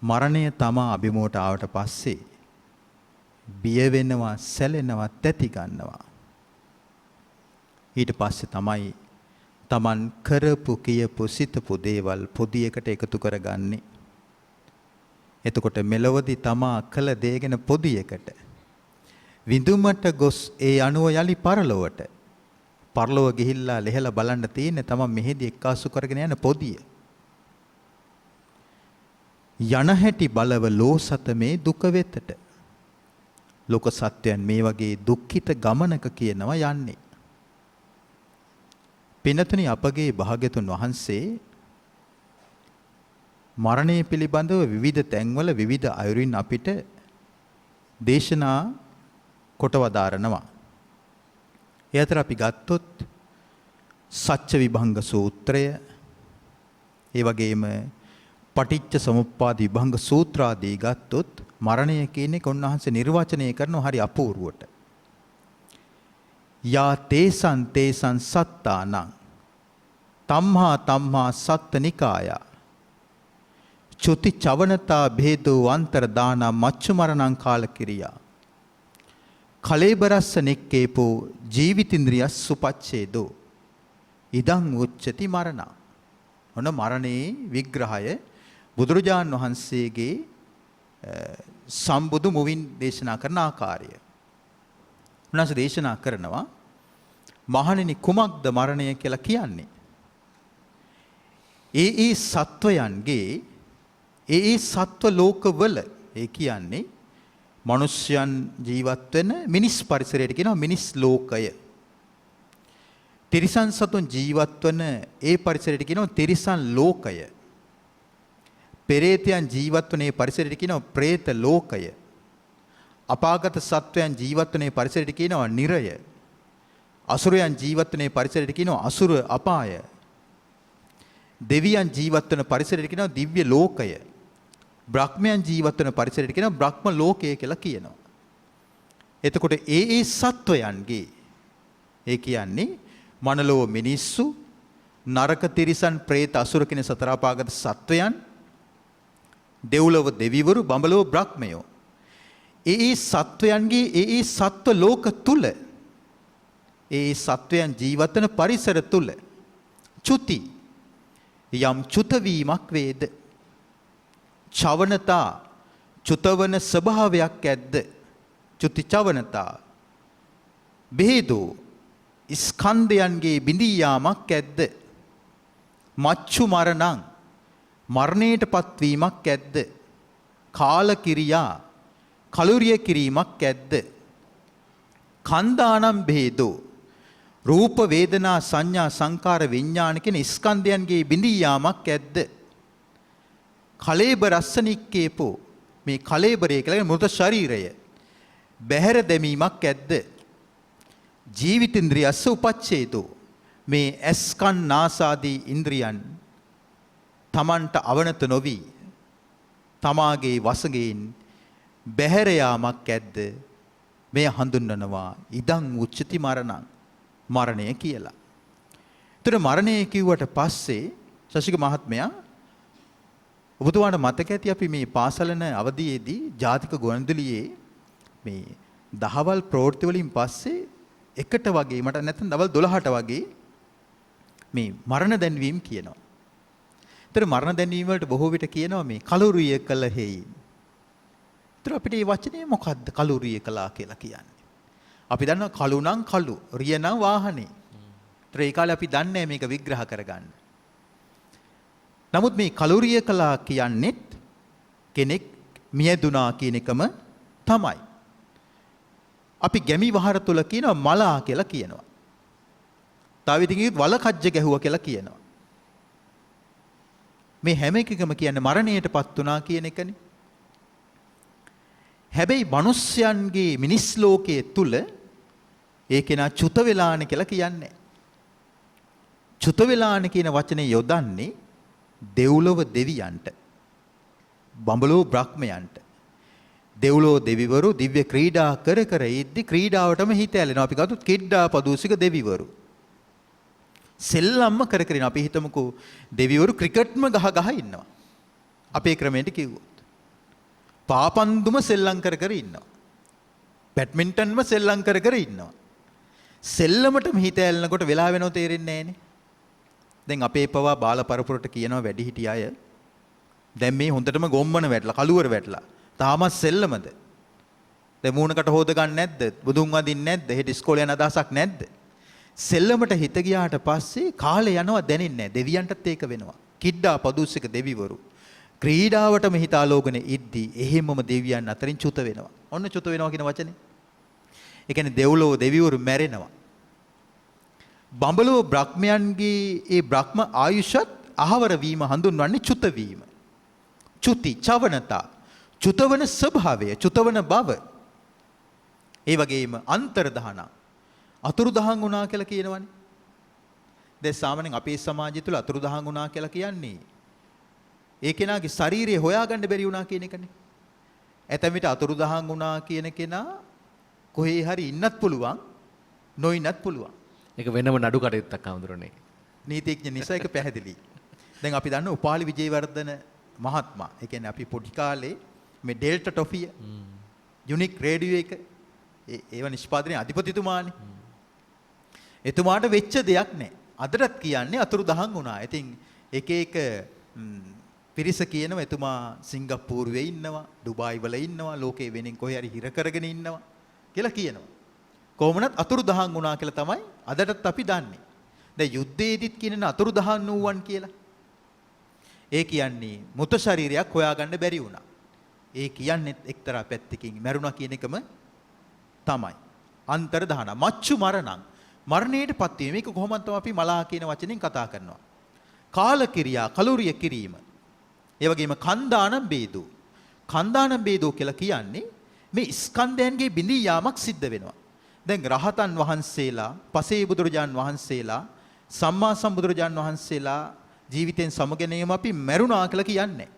මරණය තමා අභිමුවට ආවට පස්සේ බිය වෙනවා, සැලෙනවා, තැති ගන්නවා. ඊට පස්සේ තමයි Taman කරපු කියපු සිතපු දේවල් පොදියකට එකතු කරගන්නේ. එතකොට මෙලොවදී තමා කළ දේගෙන පොදියකට විඳුමට ගොස් ඒ අනුව යලි පරලොවට පරලොව ගිහිල්ලා ලෙහෙලා බලන්න තියෙන්නේ තමයි මෙහෙදි එක්කාසු කරගෙන යන පොදිය. යන හැටි බලව ලෝසත මේ දුක වෙතට. ලෝක සත්‍යයන් මේ වගේ දුක්ඛිත ගමනක කියනවා යන්නේ. පිනතුනි අපගේ භාග්‍යතුන් වහන්සේ මරණය පිළිබඳව විවිධ තැන්වල විවිධ අයුරින් අපිට දේශනා කොට වදාරනවා. ඒ අතර අපි ගත්තොත් සච්ච විභංග සූත්‍රය, ඒ වගේම පටිච්ච සමුප්පාද විභංග සූත්‍ර ආදී ගත්තොත් මරණය කියන එක උන්වහන්සේ නිර්වචනය කරනවා හරි අපූර්වට. යා තේසං තේසං සත්තානං තම්හා තම්හා සත්තනිකාය චුති චවනතා භේදෝ අන්තර දාන මච්චු මරණං කාලකිරියා කලේබරස්ස නෙක්කේපෝ ජීවිතින්ද්‍රියස් සුපච්ඡේදෝ ඉදං උච්චති මරණ. ඔන්න මරණේ විග්‍රහය බුදුරජාන් වහන්සේගේ සම්බුදු මුවින් දේශනා කරන ආකාරය. උන්වහන්සේ දේශනා කරනවා මහණෙනි කුමක්ද මරණය කියලා කියන්නේ? ඒ සත්වයන්ගේ ඒ සත්ව ලෝකවල ඒ කියන්නේ මනුෂ්‍යයන් ජීවත් වෙන මිනිස් පරිසරයට කියනවා මිනිස් ලෝකය. තිරිසන් සතුන් ජීවත් වන ඒ පරිසරයට කියනවා තිරිසන් ලෝකය. පෙරේතයන් ජීවත් වන ඒ පරිසරයට කියනවා പ്രേත ලෝකය. අපාගත සත්වයන් ජීවත් වන ඒ පරිසරයට කියනවා නිරය. අසුරයන් ජීවත් වන ඒ පරිසරයට කියනවා අසුර අපාය. දෙවියන් ජීවත් වන පරිසරයට කියනවා දිව්‍ය ලෝකය. බ්‍රහ්මයන් ජීවත් වන පරිසරයට කියනවා බ්‍රහ්ම ලෝකය කියලා කියනවා. එතකොට ඒ සත්වයන්ගේ ඒ කියන්නේ මනලෝ මිනිස්සු, නරක තිරිසන්, പ്രേත අසුර කියන සතර අපාගත සත්වයන්, දෙව්ලොව දෙවිවරු, බඹලොව බ්‍රහ්මයෝ. ඒ සත්වයන්ගේ ඒ සත්ව ලෝක තුල ඒ සත්වයන් ජීවත් වන පරිසර තුල චුති යම් චුත වීමක් වේද? චවනතා චුතවන ස්වභාවයක් ඇද්ද? චුති චවනතා බෙහෙදෝ ස්කන්ධයන්ගේ බිඳී යාමක් ඇද්ද? මච්චු මරණං මරණයටපත් වීමක් ඇද්ද? කාල කිරියා කලුරිය කිරීමක් ඇද්ද? කන්දානම් බෙහෙදෝ රූප වේදනා සංඥා සංකාර විඥාන කියන ස්කන්ධයන්ගේ බිඳී යාමක් ඇද්ද? කලේබර රස්සනික්කේපෝ මේ කලේබරය කියලා මෘත ශරීරය බැහැර දැමීමක් ඇද්ද? ජීවිතින්ද්‍රියස්ස උපච්ඡේදෝ මේ ඇස්කන් නාසාදී ඉන්ද්‍රියන් තමන්ට අවනත නොවි තමාගේ වසඟයෙන් බැහැර යාමක් ඇද්ද? මේ හඳුන්වනවා ඉදං උච්චති මරණං මරණය කියලා. ඒතර මරණය කිව්වට පස්සේ ශශික මහත්මයා ඔබතුමාට මතක ඇති අපි මේ පාසලන අවධියේදී ජාතික ගුවන්විදුලියේ මේ දහවල් ප්‍රවෘත්ති වලින් පස්සේ එකට වගේ මට නැත්නම් දවල් 12ට වගේ මේ මරණ දැන්වීම කියනවා. ඒතර මරණ දැන්වීම වලට බොහෝ විට කියනවා මේ කලුරිය කළ හේයි. ඒතර අපිට මේ වචනේ මොකද්ද කලුරිය කළා කියලා කියන්නේ? අපි දන්නවා කළු නම් කළු, රිය නම් වාහනේ. ඒතර ඒ කාලේ අපි දන්නේ මේක විග්‍රහ කරගන්න. නමුත් මේ කලුරිය කළා කියන්නේත් කෙනෙක් මියදුනා කියන එකම තමයි. අපි ගැමි වහර තුල කියනවා මලා කියලා කියනවා. තව ඉතින් වල කජ්ජ ගැහුවා කියලා කියනවා. මේ හැම එකකම කියන්නේ මරණයටපත් වුණා කියන එකනේ. හැබැයි මිනිස්යන්ගේ මිනිස් ලෝකයේ තුල ඒකේනා චුත වෙලාන කියලා කියන්නේ. චුත වෙලාන කියන වචනේ යොදන්නේ දෙව්ලොව දෙවියන්ට, බඹලොව බ්‍රහ්මයන්ට. දෙව්ලොව දෙවිවරු දිව්‍ය ක්‍රීඩා කර කර ඉද්දි ක්‍රීඩාවටම හිත ඇලෙනවා. අපි ගත්තොත් කිඩ්ඩා පදූසික දෙවිවරු සෙල්ලම්ම කර කර ඉන්නවා. අපි හිතමුකෝ දෙවිවරු ක්‍රිකට්ම ගහ ගහ ඉන්නවා. අපේ ක්‍රමයට කිව්වොත් පාපන්දුම සෙල්ලම් කර කර ඉන්නවා. බැඩ්මින්ටන්ම සෙල්ලම් කර කර ඉන්නවා. සෙල්ලමටම හිත ඇලෙනකොට වෙලා වෙනව තේරෙන්නේ නැහනේ. දැන් අපේ පවා බාල පරපුරට කියනවා වැඩිහිටි අය දැන් මේ හොඳටම ගොම්මන වැටලා කලුවර වැටලා තාමත් සෙල්ලමද? දැන් මූණකට හොද ගන්න නැද්ද? බුදුන් වදින්නේ නැද්ද? හෙට ඉස්කෝලේ යන අදහසක් නැද්ද? සෙල්ලමට හිත ගියාට පස්සේ කාලේ යනවා දැනෙන්නේ නැහැ. දෙවියන්ටත් ඒක වෙනවා. කිඩ්ඩා පදුස්සක දෙවිවරු ක්‍රීඩාවටම හිතාලෝගන ඉද්දී එහෙමම දෙවියන් අතරින් චුත වෙනවා. ඔන්න චුත වෙනවා කියන වචනේ. ඒ කියන්නේ දෙව්ලොව දෙවිවරු මැරෙනවා. බඹලෝ බ්‍රහ්මයන්ගේ ඒ බ්‍රහ්ම ආයුෂත් අහවර වීම හඳුන්වන්නේ චුත වීම. චුති, චවනතා, චුතවන ස්වභාවය, චුතවන බව. ඒ වගේම අන්තර්දහන අතුරුදහන් වුණා කියලා කියනවනේ. දැන් සාමාන්‍යයෙන් අපේ සමාජය තුළ අතුරුදහන් වුණා කියලා කියන්නේ ඒ කෙනාගේ ශරීරය හොයාගන්න බැරි වුණා කියන එකනේ. ඇතැම් විට අතුරුදහන් වුණා කියන කෙනා කොහේ හරි ඉන්නත් පුළුවන්, නොඉන්නත් පුළුවන්. ඒක වෙනම නඩු කටයුත්තක් හඳුරන්නේ. නීතිඥ නිසා ඒක පැහැදිලි. දැන් අපි දන්න උපාලි විජේවර්ධන මහත්මයා. ඒ කියන්නේ අපි පොඩි කාලේ මේ ඩෙල්ටා ටොෆිය යුනික් රේඩියෝ එක ඒව නිෂ්පාදනයේ අධිපතිතුමානේ. එතුමාට වෙච්ච දෙයක් නැහැ. අදටත් කියන්නේ අතුරුදහන් වුණා. ඉතින් එක එක පිරිස කියනවා එතුමා සිංගප්පූරුවේ ඉන්නවා, ඩුබායි වල ඉන්නවා, ලෝකේ වෙනින් කොහේ හරි හිර කරගෙන ඉන්නවා කියලා කියනවා. කොහොමනත් අතුරුදහන් වුණා කියලා තමයි අදටත් අපි දන්නේ. දැන් යුද්ධයේදීත් කියන අතුරුදහන් වූවන් කියලා. ඒ කියන්නේ මృత ශරීරයක් හොයාගන්න බැරි වුණා. ඒ කියන්නේ එක්තරා පැත්තකින් මැරුණා කියන එකම තමයි. අන්තර්දහන මච්චු මරණං මරණයටපත් වීම. මේක කොහොමද තමයි අපි මලා කියන වචනෙන් කතා කරනවා. කාලකිරියා කලුරිය කිරීම. ඒ වගේම කන්දානම් බේදෝ. කන්දානම් බේදෝ කියලා කියන්නේ මේ ස්කන්ධයන්ගේ බිඳී යාමක් සිද්ධ වෙනවා. දැන් රහතන් වහන්සේලා, පසේ බුදුරජාන් වහන්සේලා, සම්මා සම්බුදුරජාන් වහන්සේලා ජීවිතෙන් සමගැනීම අපි මැරුණා කියලා කියන්නේ.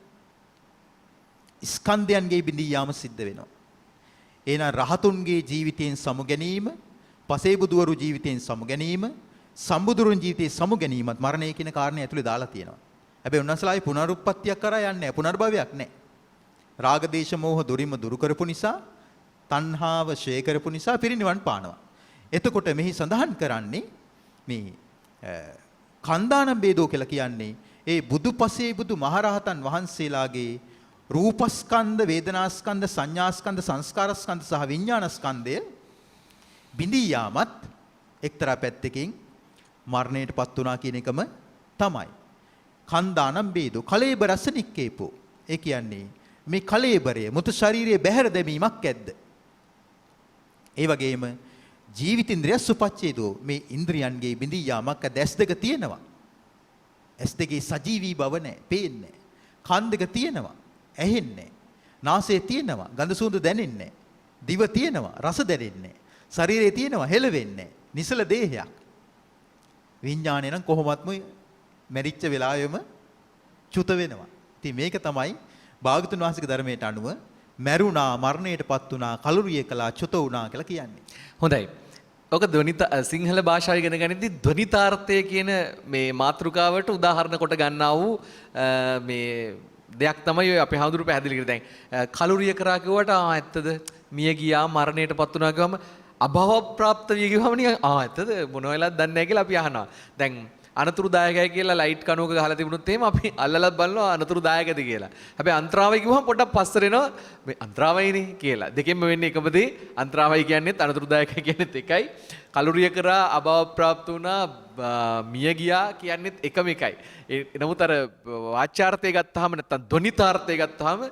ස්කන්ධයන්ගේ බිඳී යාම සිද්ධ වෙනවා. එහෙනම් රහතුන්ගේ ජීවිතයෙන් සමුගැනීම, පසේ බුදුවරු ජීවිතයෙන් සමුගැනීම, සම්බුදුරුන් ජීවිතයේ සමුගැනීමත් මරණය කියන කාරණේ ඇතුලේ දාලා තියෙනවා. හැබැයි උන්වහන්සේලායි පුනරුත්පත්තියක් කරා යන්නේ නැහැ. පුනර්භවයක් නැහැ. රාග දේශ මොහ දුරිම දුරු කරපු නිසා, තණ්හාව ෂේ කරපු නිසා පිරිනිවන් පානවා. එතකොට මෙහි සඳහන් කරන්නේ මේ කන්දානම් බේදෝ කියලා කියන්නේ ඒ බුදුපසේ බුදු මහරහතන් වහන්සේලාගේ රූපස්කන්ධ, වේදනාස්කන්ධ, සංඥාස්කන්ධ, සංස්කාරස්කන්ධ සහ විඥානස්කන්ධය බිඳී යාමත් එක්තරා පැත්තකින් මරණයටපත් වුණා කියන එකම තමයි. කන්දානම් බේදෝ කලේබරස නික්කේපෝ. ඒ කියන්නේ මේ කලේබරය මුතු ශරීරයේ බැහැර දැමීමක් ඇද්ද? ඒ වගේම ජීවිතින්ද්‍රිය සුපච්ඡේදෝ මේ ඉන්ද්‍රියන්ගේ බිඳී යාමක් ඇස් දෙක තියෙනවා. ඇස් දෙකේ සජීවී බව නැහැ, පේන්නේ. කන් දෙක තියෙනවා, ඇහෙන්නේ. නාසය තියෙනවා, ගඳ සුවඳ දැනෙන්නේ. දිව තියෙනවා, රස දැනෙන්නේ. ශරීරයේ තියෙනවා, හෙලවෙන්නේ. නිසල දේහයක්. විඥාණය නම් කොහොමත්ම මැරිච්ච වෙලාවෙම චුත වෙනවා. ඉතින් මේක තමයි භාගතුන් වහන්සේගේ ධර්මයට අනුව මැරුණා, මරණයටපත් වුණා, කලුරිය කළා, චුත වුණා කියලා කියන්නේ. හොඳයි. ඔක සිංහල භාෂාව ඉගෙන ගනිද්දී ධ්වනිතාර්ථය කියන මේ මාතෘකාවට උදාහරණ කොට ගන්නා වූ මේ දෙයක් තමයි ඔය අපේ හඳුරු පැහැදිලි කරේ. දැන් කලුරිය කරා කිව්වට ඇත්තද? මිය ගියා, මරණයටපත් වුණා කිව්වම අභව ප්‍රාප්ත විය කිව්වම නිකන් ඇත්තද මොන වෙලාවද දන්නේ නැහැ කියලා අපි අහනවා. දැන් අනතුරුදායකයි කියලා ලයිට් කණුවක ගහලා තිබුණොත් එහෙම අපි අල්ලලත් බලනවා අනතුරුදායකද කියලා. හැබැයි අන්තරාවයි කිව්වම පොඩ්ඩක් පස්සට එනවා මේ අන්තරාවයිනේ කියලා. දෙකෙන්ම වෙන්නේ එකම දේ. අන්තරාවයි කියන්නේත් අනතුරුදායකයි කියන්නේත් එකයි. කලුරිය කරා අභව ප්‍රාප්ත වුණා මිය ගියා කියන්නේත් එකම එකයි. නමුත් අර වාචාර්ථය ගත්තාම නැත්තම් ධ්වනිතාර්ථය ගත්තාම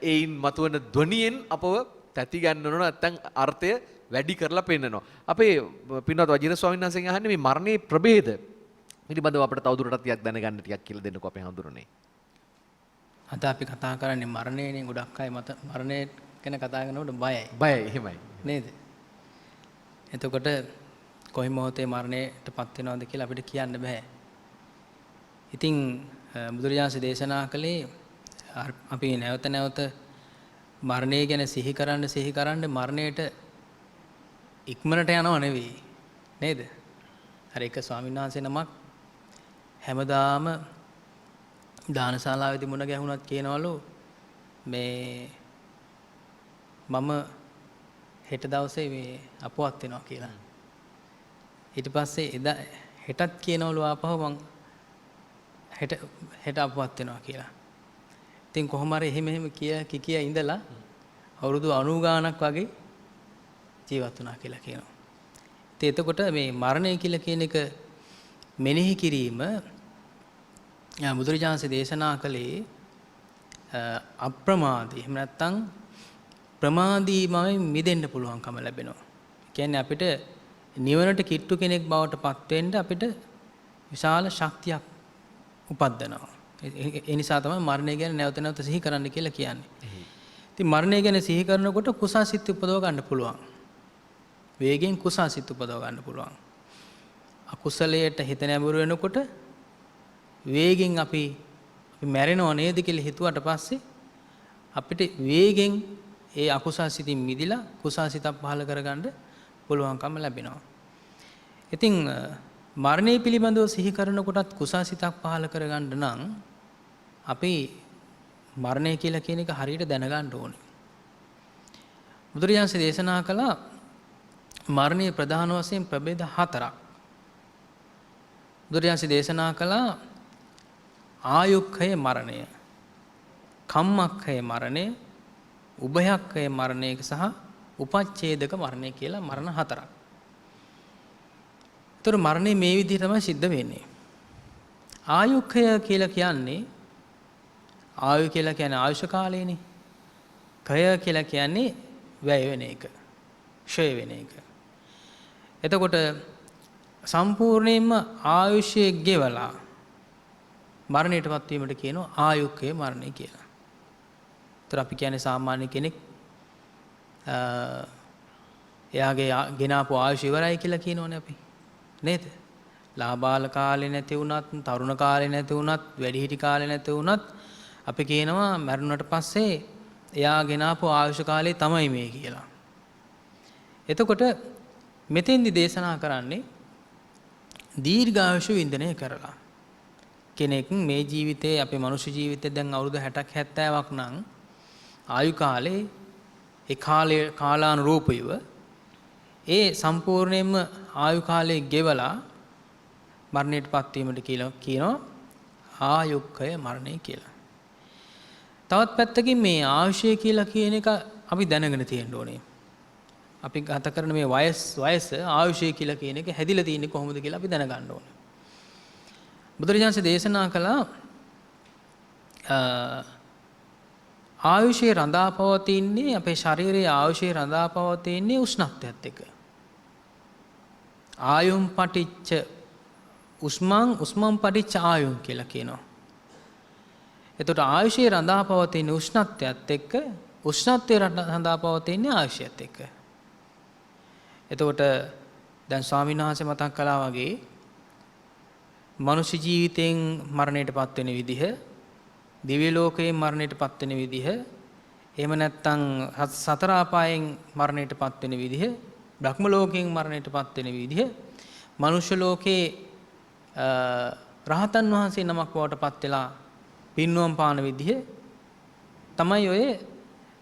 ඒයින් මතුවන ධ්වනියෙන් අපව තැති ගන්නව නැත්තම් අර්ථය වැඩි කරලා පෙන්නනවා. අපේ පින්වත් වජිර ස්වාමීන් වහන්සේගෙන් අහන්නේ මේ මරණයේ ප්‍රභේද පිළිබඳව අපිට තවදුරටත් ටිකක් දැනගන්න ටිකක් කියලා දෙන්නකෝ අපේ හඳුරන්නේ. අද අපි කතා කරන්නේ මරණයනේ. ගොඩක් අය මරණය ගැන කතා කරනකොට බයයි. බයයි එහෙමයි. නේද? එතකොට කොයි මොහොතේ මරණයටපත් වෙනවද කියලා අපිට කියන්න බෑ. ඉතින් බුදුරජාණන් දේශනා කළේ අපි නැවත නැවත මරණය ගැන සිහි කරන්න මරණයට ඉක්මනට යනව නෙවෙයි. නේද? අර එක ස්වාමීන් වහන්සේ නමක් හැමදාම දානශාලාවේදී මුණ ගැහුණත් කියනවලු මේ මම හෙට දවසේ මේ අපවත් වෙනවා කියලා. ඊට පස්සේ එදා හෙටත් කියනවලු ආපහු මං හෙට අපවත් වෙනවා කියලා. ඉතින් කොහොම හරි එහෙම කිය ඉඳලා අවුරුදු 90 ගාණක් වගේ ජීවත් වුණා කියලා කියනවා. ඉතින් එතකොට මේ මරණය කියලා කියන එක මෙනෙහි කිරීම බුදුරජාණන්සේ දේශනා කළේ අප්‍රමාදී. එහෙම නැත්නම් ප්‍රමාදීමයි මිදෙන්න පුළුවන්කම ලැබෙනවා. කියන්නේ අපිට නිවනට කිට්ටු කෙනෙක් බවට පත් වෙන්න අපිට විශාල ශක්තියක් උපද්දනවා. ඒ නිසා තමයි මරණය ගැන නැවත නැවත සිහි කරන්න කියලා කියන්නේ. ඉතින් මරණය ගැන සිහි කරනකොට කුසාසිත උපදව ගන්න පුළුවන්. වේගෙන් කුසාසිත උපදව ගන්න පුළුවන්. අකුසලයට හිත නැඹුරු වෙනකොට වේගෙන් අපි මැරෙනව නේද කියලා හිතුවට පස්සේ අපිට වේගෙන් ඒ අකුසාසිතින් මිදිලා කුසාසිතක් පහළ කරගන්න පුළුවන්කම ලැබෙනවා. ඉතින් මරණය පිළිබඳව සිහි කරනකොටත් කුසාසිතක් පහළ කරගන්න නම් අපි මරණය කියලා කියන එක හරියට දැනගන්න ඕනේ. බුදුරජාණන් දේශනා කළා මරණයේ ප්‍රධාන වශයෙන් ප්‍රභේද 4ක්. බුදුරජාණන් දේශනා කළා ආයුක්ඛය මරණය, කම්මක්ඛය මරණය, උභයක්ඛය මරණය සහ උපච්ඡේදක මරණය කියලා මරණ 4ක්. ඒතර මරණය මේ විදිහට තමයි සිද්ධ වෙන්නේ. ආයුක්ඛය කියලා කියන්නේ ආයු කියලා කියන්නේ ආයුෂ කාලයනේ. කය කියලා කියන්නේ වැය වෙන එක, ක්ෂය වෙන එක. එතකොට සම්පූර්ණයෙන්ම ආයුෂයේ ගෙවලා මරණයටපත් වීමට කියනවා ආයුක්ඛය මරණය කියලා. ඒතර අපි කියන්නේ සාමාන්‍ය කෙනෙක් එයාගේ ගෙනාපු ආයුෂ ඉවරයි කියලා කියනෝනේ අපි. නේද? ලාබාල කාලේ නැති වුණත්, තරුණ කාලේ නැති වුණත්, වැඩිහිටි කාලේ නැති වුණත් අපි කියනවා මරුණට පස්සේ එයා ගෙනාපු ආයුෂ කාලේ තමයි මේ කියලා. එතකොට මෙතෙන්දි දේශනා කරන්නේ දීර්ඝායුෂ වින්දනය කරලා. කෙනෙක් මේ ජීවිතේ අපේ මනුෂ්‍ය ජීවිතේ දැන් අවුරුදු 60ක් 70ක් නම් ආයු කාලේ ඒ කාලානුරූපීව ඒ සම්පූර්ණයෙන්ම ආයු කාලයේ ගෙවලා මරණයටපත් වීමට කියලා කියනවා ආයුක්ඛය මරණය කියලා. තවත් පැත්තකින් මේ ආයුෂය කියලා කියන එක අපි දැනගෙන තියෙන්න ඕනේ. අපි ගත කරන මේ වයස ආයුෂය කියලා කියන එක හැදිලා තියෙන්නේ කොහොමද කියලා අපි දැනගන්න ඕනේ. බුදුරජාණන් දේශනා කළා ආයුෂයේ රඳා පවතින්නේ අපේ ශරීරයේ ආයුෂයේ රඳා පවතින්නේ උෂ්ණත්වයත් එක්ක. ආයුම් පටිච්ච උස්මං පටිච්ච ආයුම් කියලා කියනවා. එතකොට ආයුෂයේ රඳා පවතින උෂ්ණත්වයත් එක්ක උෂ්ණත්වයේ රඳා පවතින්නේ ආයුෂයත් එක්ක. එතකොට දැන් ස්වාමීන් වහන්සේ මතක් කළා වගේ මනුෂ්‍ය ජීවිතයෙන් මරණයටපත් වෙන විදිහ, දිව්‍ය ලෝකයෙන් මරණයටපත් වෙන විදිහ, එහෙම නැත්නම් සතර ආපායෙන් මරණයටපත් වෙන විදිහ, බ්‍රහ්ම ලෝකයෙන් මරණයටපත් වෙන විදිහ, මනුෂ්‍ය ලෝකේ රහතන් වහන්සේ නමක් වඩටපත් වෙලා පින්නුවම් පාන විදිහ තමයි ඔය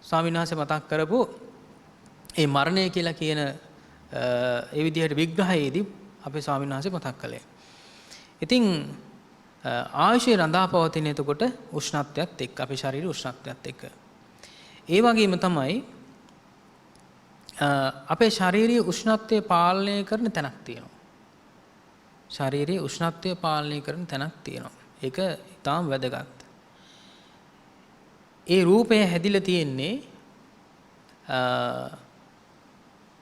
ස්වාමීන් වහන්සේ මතක් කරපු ඒ මරණය කියලා කියන ඒ විදිහට විග්‍රහයේදී අපේ ස්වාමීන් වහන්සේ මතක් කළේ. ඉතින් ආයුෂය රඳා පවතින එතකොට උෂ්ණත්වයත් එක්ක අපේ ශරීරයේ උෂ්ණත්වයත් එක්ක. ඒ වගේම තමයි අපේ ශාරීරික උෂ්ණත්වය පාලනය කරන තැනක් තියෙනවා. ශාරීරික උෂ්ණත්වය පාලනය කරන තැනක් තියෙනවා. ඒක ඊටාම් වැදගත්. ඒ රූපය හැදිලා තියෙන්නේ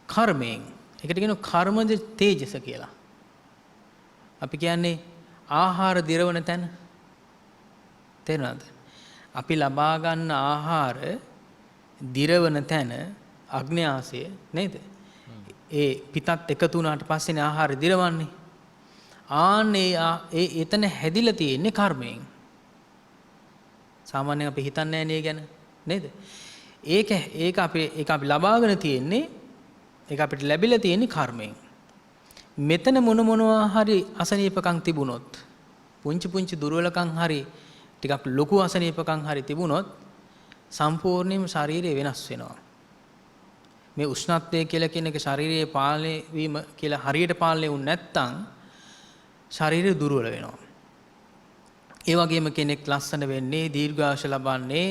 කර්මයෙන්. ඒකට කියනවා කර්මජ තේජස කියලා. අපි කියන්නේ ආහාර දිරවන තැන. තේරුණාද? අපි ලබා ගන්න ආහාර දිරවන තැන අග්න්‍යාසය නේද? ඒ පිටත් එකතු වුණාට පස්සේනේ ආහාර දිරවන්නේ. ආන්නේ ඒ එතන හැදිලා තියෙන්නේ කර්මයෙන්. සාමාන්‍යයෙන් අපි හිතන්නේ නැහැ නේ ගැන නේද? ඒක අපි ලබාගෙන තියෙන්නේ ඒක අපිට ලැබිලා තියෙන්නේ කර්මයෙන්. මෙතන මොනවා හරි අසනීපකම් තිබුණොත්, පුංචි දුර්වලකම් හරි ටිකක් ලොකු අසනීපකම් හරි තිබුණොත් සම්පූර්ණයෙන්ම ශරීරය වෙනස් වෙනවා. මේ උෂ්ණත්වය කියලා කියන එක ශරීරයේ පාලනය වීම කියලා හරියට පාලනය වුනේ නැත්නම් ශරීරය දුර්වල වෙනවා. ඒ වගේම කෙනෙක් ලස්සන වෙන්නේ, දීර්ඝායුෂ ලබන්නේ,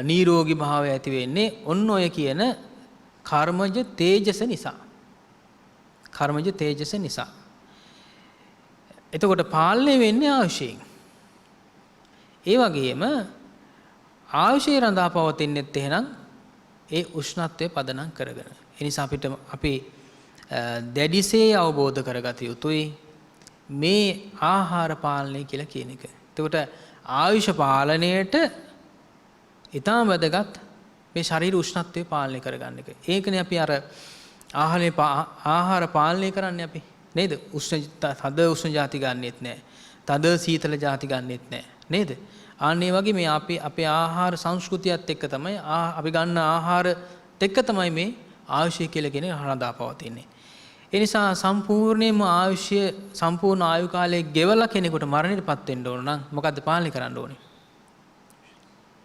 නිරෝගී භාවය ඇති වෙන්නේ ඔන්න ඔය කියන කර්මජ තේජස නිසා. කර්මජ තේජස නිසා. එතකොට පාලනය වෙන්නේ ආයුෂයෙන්. ඒ වගේම ආයුෂය රඳා පවතින්නෙත් එහෙනම් ඒ උෂ්ණත්වය පදනම් කරගෙන. ඒ නිසා අපි දැඩිසේ අවබෝධ කරගත යුතුයි මේ ආහාර පාලනය කියලා කියන එක. එතකොට ආයුෂ පාලනයට ඊටම වැදගත් මේ ශරීර උෂ්ණත්වය පාලනය කරගන්න එක. ඒකනේ අපි අර ආහාර පාලනය කරන්නේ අපි නේද? තද උෂ්ණ ಜಾති ගන්නෙත් නැහැ. තද සීතල ಜಾති ගන්නෙත් නැහැ නේද? අන්න ඒ වගේ මේ අපේ ආහාර සංස්කෘතියත් එක්ක තමයි අපි ගන්න ආහාරත් එක්ක තමයි මේ ආයුෂය කියලා කියන හරදා පවතින්නේ. ඒ නිසා සම්පූර්ණයෙන්ම ආයුෂය සම්පූර්ණ ආයු කාලයේ ගෙවලා කෙනෙකුට මරණයටපත් වෙන්න ඕන නම් මොකද්ද පාලනය කරන්න ඕනේ?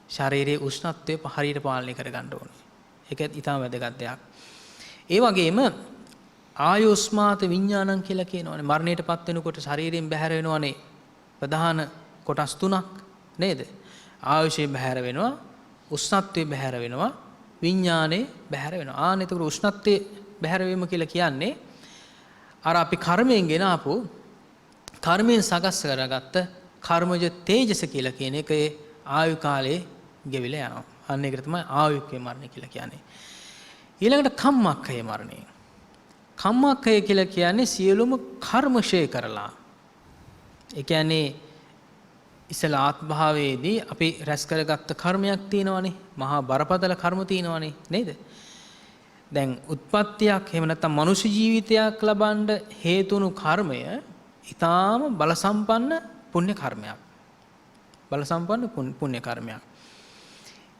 ශරීරයේ උෂ්ණත්වය හරියට පාලනය කරගන්න ඕනේ. ඒක ඊටම වැදගත් දෙයක්. ඒ වගේම ආයුස්මාත විඥානං කියලා කියනවානේ. මරණයටපත් වෙනකොට ශරීරයෙන් බැහැර වෙනවානේ ප්‍රධාන කොටස් තුනක් නේද? ආයුෂය බැහැර වෙනවා, උෂ්ණත්වය බැහැර වෙනවා, විඥානේ බැහැර වෙනවා. එතකොට උෂ්ණත්වයේ බැහැර වීම කියලා කියන්නේ අර අපි කර්මයෙන් ගෙන ආපු කර්මයෙන් සකස් කරගත්ත කර්මජ තේජස කියලා කියන එකේ ආයු කාලයේ ගෙවිලා යනවා. අන්න ඒකට තමයි ආයුක්කේ මරණය කියලා කියන්නේ. ඊළඟට කම්මක්ඛය මරණය. කම්මක්ඛය කියලා කියන්නේ සියලුම කර්ම ක්ෂය කරලා. ඒ කියන්නේ ඉස්සලා ආත්මභාවයේදී අපි රැස් කරගත්ත කර්මයක් තියෙනවනේ. මහා බරපතල කර්ම තියෙනවනේ නේද? දැන් උත්පත්තියක් එහෙම නැත්නම් මනුෂ්‍ය ජීවිතයක් ලබන්න හේතුණු කර්මය ඊටාම බලසම්පන්න පුණ්‍ය කර්මයක්. බලසම්පන්න පුණ්‍ය කර්මයක්.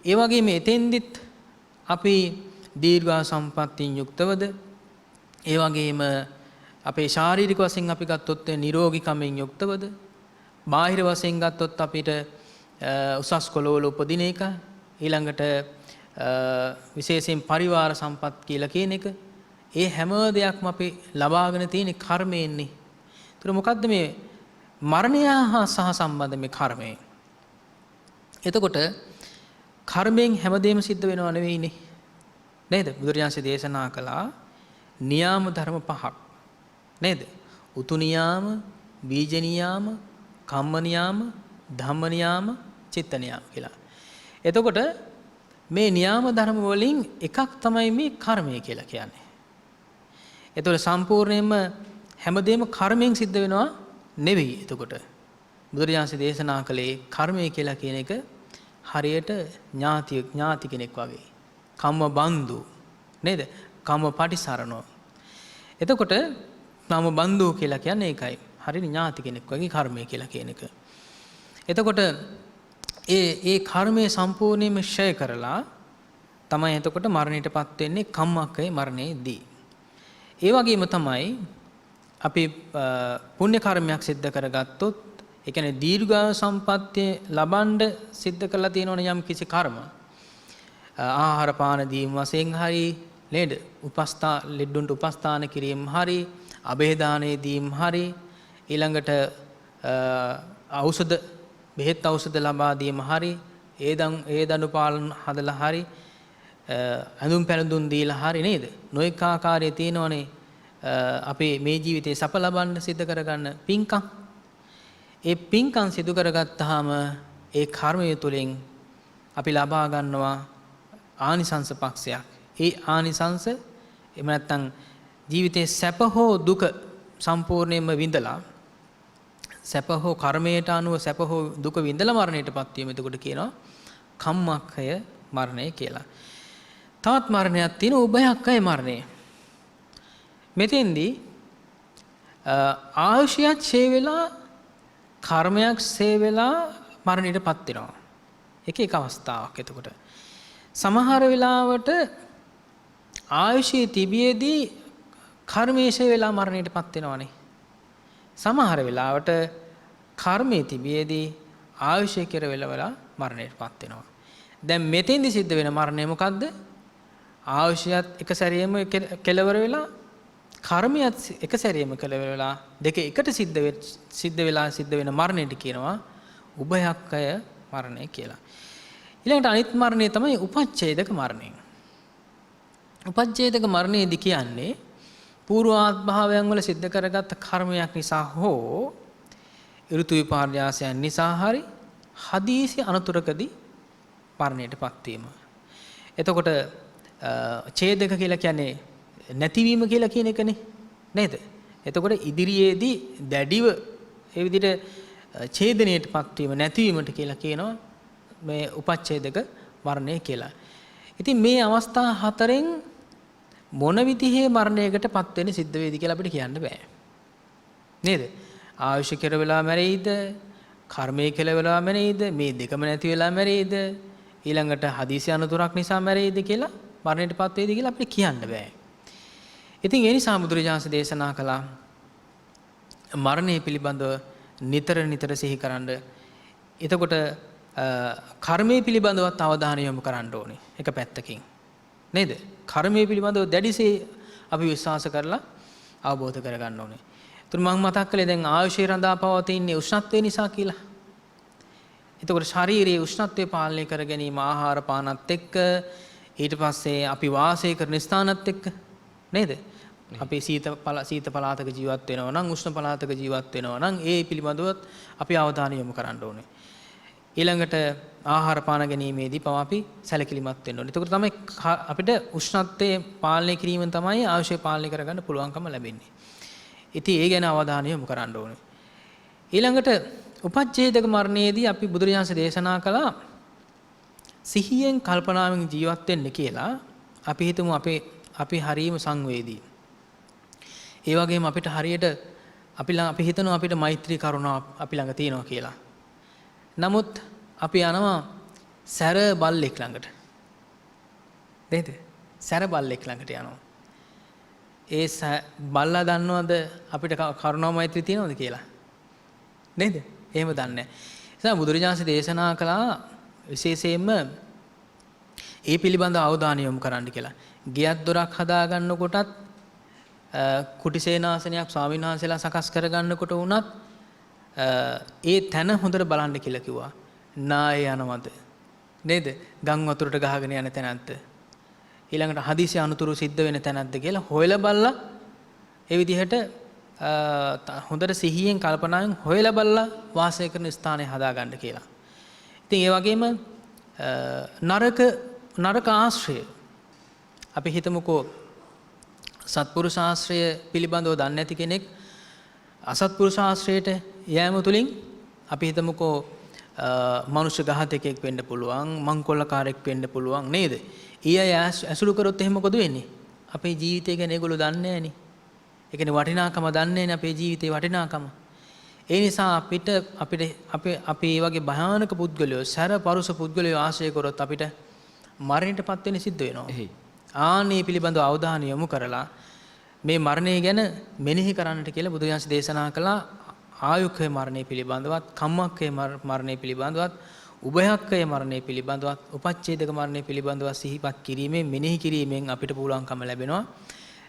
ඒ වගේම එතෙන්දිත් අපි දීර්ඝ සම්පත්තියෙන් යුක්තවද ඒ වගේම අපේ ශාරීරික වශයෙන් අපි ගත්තොත් නිරෝගීකමෙන් යුක්තවද බාහිර වශයෙන් ගත්තොත් අපිට උසස් කොළවල උපදින එක ඊළඟට විශේෂයෙන් පරිවාර සම්පත් කියලා කියන එක ඒ හැම දෙයක්ම අපි ලබාගෙන තියෙන කර්මයෙන්නේ. ඒතර මොකද්ද මේ මරණය හා සහ සම්බන්ධ මේ කර්මය? එතකොට කර්මයෙන් හැමදේම සිද්ධ වෙනව නෙවෙයිනේ. නේද? බුදුරජාණන්සේ දේශනා කළා නියාම ධර්ම පහක්. නේද? උතු නියාම, බීජ නියාම, කම්ම නියාම, ධම්ම නියාම, චිත්ත නියාම කියලා. එතකොට මේ නියාම ධර්ම වලින් එකක් තමයි මේ කර්මය කියලා කියන්නේ. එතකොට සම්පූර්ණයෙන්ම හැමදේම කර්මයෙන් සිද්ධ වෙනවා නෙවෙයි. එතකොට බුදුරජාණන්සේ දේශනා කළේ කර්මය කියලා කියන එක හරියට ඥාති කෙනෙක් වගේ. කම්ම බන්දු නේද? කම්ම පටිසරණෝ. එතකොට කම්ම බන්දු කියලා කියන්නේ ඒකයි. හරියට ඥාති කෙනෙක් වගේ කර්මය කියලා කියන එක. එතකොට ඒ කර්මයේ සම්පූර්ණයෙන්ම ක්ෂය කරලා තමයි එතකොට මරණයටපත් වෙන්නේ කම්මක්ඛය මරණයේදී. ඒ වගේම තමයි අපි පුණ්‍ය කර්මයක් සිද්ධ කරගත්තොත් ඒ කියන්නේ දීර්ඝායු සම්පත්තිය ලබන්න සිද්ධ කරලා තියෙනවනේ යම් කිසි කර්ම. ආහාර පාන දීම වශයෙන් හරි නේද? ලෙඩුන්ට උපස්ථාන කිරීම හරි, අබේදානයේ දීම හරි, ඊළඟට ඖෂධ බෙහෙත් ඖෂධ ලබා දීම හරි, ඒ දඬු පාලන හදලා හරි, ඇඳුම් පැළඳුම් දීලා හරි නේද? නොඑක ආකාරයේ තියෙනවනේ අපේ මේ ජීවිතේ සප ලබන්න සිද්ධ කරගන්න පින්කම්. ඒ පින්කම් සිදු කරගත්තාම ඒ කර්මය තුළින් අපි ලබා ගන්නවා ආනිසංස පක්ෂයක්. ඒ ආනිසංස එහෙම නැත්නම් ජීවිතේ සැප හෝ දුක සම්පූර්ණයෙන්ම විඳලා සැප හෝ කර්මයට අනුව සැප හෝ දුක විඳලා මරණයටපත් වීම එතකොට කියනවා කම්මක්ඛය මරණය කියලා. තවත් මරණයක් තියෙන උභයක්ඛය මරණය. මෙතෙන්දී ආයුෂයත් ඡේ වෙලා කර්මයක් ඡේ වෙලා මරණයටපත් වෙනවා. එක අවස්ථාවක්. එතකොට සමහර වෙලාවට ආයුෂයේ තිබියදී කර්මයේ ඡේ වෙලා මරණයටපත් වෙනවනේ. සමහර වෙලාවට කර්මයේ තිබියදී ආයුෂය කෙරවෙලා මරණයටපත් වෙනවා. දැන් මෙතෙන්දි සිද්ධ වෙන මරණය මොකද්ද? ආයුෂයත් එක සැරේම කෙලවර වෙලා කර්මයත් එක සැරේම කෙලවර වෙලා දෙක එකට සිද්ධ වෙන මරණයට කියනවා උභයක්ඛය මරණය කියලා. ඊළඟට අනිත් මරණය තමයි උපච්ඡේදක මරණය. උපච්ඡේදක මරණයේදී කියන්නේ පූර්වාත්භාවයන් වල සිද්ධ කරගත්ත කර්මයක් නිසා හෝ ඍතු විපර්යාසයන් නිසා හරි හදීසි අනතුරකදී මරණයටපත් වීම. එතකොට ඡේදක කියලා කියන්නේ නැතිවීම කියලා කියන එකනේ නේද? එතකොට ඉදිරියේදී දැඩිව ඒ විදිහට ඡේදනයටපත් වීම නැතිවීමට කියලා කියනවා මේ උපච්ඡේදක මරණය කියලා. ඉතින් මේ අවස්ථා හතරෙන් මොන විදිහේ මරණයකටපත් වෙන්නේ සිද්ධ වේවි කියලා අපිට කියන්න බෑ. නේද? ආයුෂ කෙර වෙලා මැරෙයිද? කර්මයේ කෙල වෙලා මැරෙයිද? මේ දෙකම නැති වෙලා මැරෙයිද? ඊළඟට හදිසි අනතුරක් නිසා මැරෙයිද කියලා මරණයටපත් වේද කියලා අපිට කියන්න බෑ. ඉතින් ඒ නිසා බුදුරජාණන් දේශනා කළා මරණය පිළිබඳව නිතර නිතර සිහි කරන්න. එතකොට කර්මයේ පිළිබඳවත් අවධානය යොමු කරන්න ඕනේ. එක පැත්තකින්. නේද? කර්මයේ පිළිබඳව දැඩිසේ අපි විශ්වාස කරලා අවබෝධ කරගන්න ඕනේ. ඒතර මම මතක් කළේ දැන් ආයුෂය රඳා පවතින්නේ උෂ්ණත්වය නිසා කියලා. එතකොට ශාරීරියේ උෂ්ණත්වය පාලනය කර ගැනීම ආහාර පානත් එක්ක ඊට පස්සේ අපි වාසය කරන ස්ථානත් එක්ක නේද? අපි සීත පළාතක ජීවත් වෙනවා නම් උෂ්ණ පළාතක ජීවත් වෙනවා නම් ඒ පිළිබඳවත් අපි අවධානය යොමු කරන්න ඕනේ. ඊළඟට ආහාර පාන ගැනීමේදී පවා අපි සැලකිලිමත් වෙන්න ඕනේ. එතකොට තමයි අපිට උෂ්ණත්වයේ පාලනය කිරීමෙන් තමයි ආයුෂය පාලනය කරගන්න පුළුවන්කම ලැබෙන්නේ. ඉතින් ඒ ගැන අවධානය යොමු කරන්න ඕනේ. ඊළඟට උපච්ඡේදක මරණයේදී අපි බුදුරජාණන් දේශනා කළා සිහියෙන් කල්පනාවෙන් ජීවත් වෙන්න කියලා. අපි හිතමු අපි හරීම සංවේදී. ඒ වගේම අපිට හරියට අපි හිතනවා අපිට මෛත්‍රී කරුණාව අපි ළඟ තියෙනවා කියලා. නමුත් අපි යනවා සැර බල්ලෙක් ළඟට. නේද? සැර බල්ලෙක් ළඟට යනවා. ඒ බල්ලා දන්නවද අපිට කරුණා මෛත්‍රී තියෙනවද කියලා? නේද? එහෙම දන්නේ නැහැ. ඒ නිසා බුදුරජාණන් දේශනා කළා විශේෂයෙන්ම ඒ පිළිබඳව අවධානය යොමු කරන්න කියලා. ගියක් දොරක් හදා ගන්නකොටත් කුටිසේනාසනයක් ස්වාමීන් වහන්සේලා සකස් කර ගන්නකොට වුණත් ඒ තැන හොඳට බලන්න කියලා කිව්වා. නාය යනවද? නේද? ගම් වතුරට ගහගෙන යන තැනක්ද? ඊළඟට හදිසි අනුතුරු සිද්ධ වෙන තැනක්ද කියලා හොයලා බලලා ඒ විදිහට හොඳට සිහියෙන් කල්පනාවෙන් හොයලා බලලා වාසය කරන ස්ථානය හදාගන්න කියලා. ඉතින් ඒ වගේම නරක ආශ්‍රය අපි හිතමුකෝ සත්පුරුෂ ආශ්‍රය පිළිබඳව දන්නේ නැති කෙනෙක් අසත්පුරුෂ ආශ්‍රයයට යෑම තුලින් අපි හිතමුකෝ මනුෂ්‍ය ඝාතකයෙක් වෙන්න පුළුවන්, මංකොල්ලකාරයෙක් වෙන්න පුළුවන් නේද? ඊය ඇසුරු කරොත් එහෙම මොකද වෙන්නේ? අපේ ජීවිතය ගැන ඒගොල්ලෝ දන්නේ නැහනේ. ඒ කියන්නේ වටිනාකම දන්නේ නැහනේ අපේ ජීවිතේ වටිනාකම. ඒ නිසා අපේ මේ වගේ භයානක පුද්ගලයෝ, සැර පරුස පුද්ගලයෝ ආශ්‍රය කරොත් අපිට මරණයටපත් වෙන්න සිද්ධ වෙනවා. ආනේ පිළිබඳව අවධානය යොමු කරලා මේ මරණය ගැන මෙනෙහි කරන්නට කියලා බුදුන් දේශනා කළා. ආයුක්ඛය මරණය පිළිබඳවත්, කම්මක්ඛය මරණය පිළිබඳවත්, උභයක්ඛය මරණය පිළිබඳවත්, උපච්ඡේදක මරණය පිළිබඳව සිහිපත් කිරීමෙන්, මෙනෙහි කිරීමෙන් අපිට පුළුවන්කම ලැබෙනවා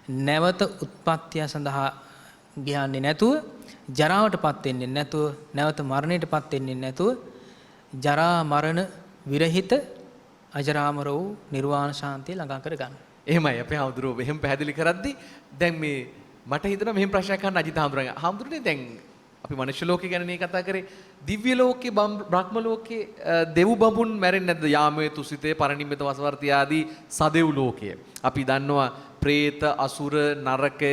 නැවත උත්පත්තිය සඳහා ගියන්නේ නැතුව, ජරාවටපත් වෙන්නේ නැතුව, නැවත මරණයටපත් වෙන්නේ නැතුව, ජරා මරණ විරහිත අජරාමර වූ නිර්වාණ ශාන්තිය ළඟා කරගන්න. එහෙමයි අපේ හාමුදුරුවෝ එහෙම පැහැදිලි කරද්දි දැන් මේ මට හිතෙනවා මෙහෙම ප්‍රශ්නයක් අහන්න අජිත හාමුදුරුවෝ. හාමුදුරුවනේ දැන් අපි මනුෂ්‍ය ලෝකේ ගැන නේ කතා කරේ. දිව්‍ය ලෝකේ බ්‍රහ්ම ලෝකේ දෙව් බඹුන් මැරෙන්නේ නැද්ද? යාමයේ තුසිතේ පරිනිම්මිත වසවර්ති ආදී සදෙව් ලෝකය. අපි දන්නවා പ്രേත අසුර නරකය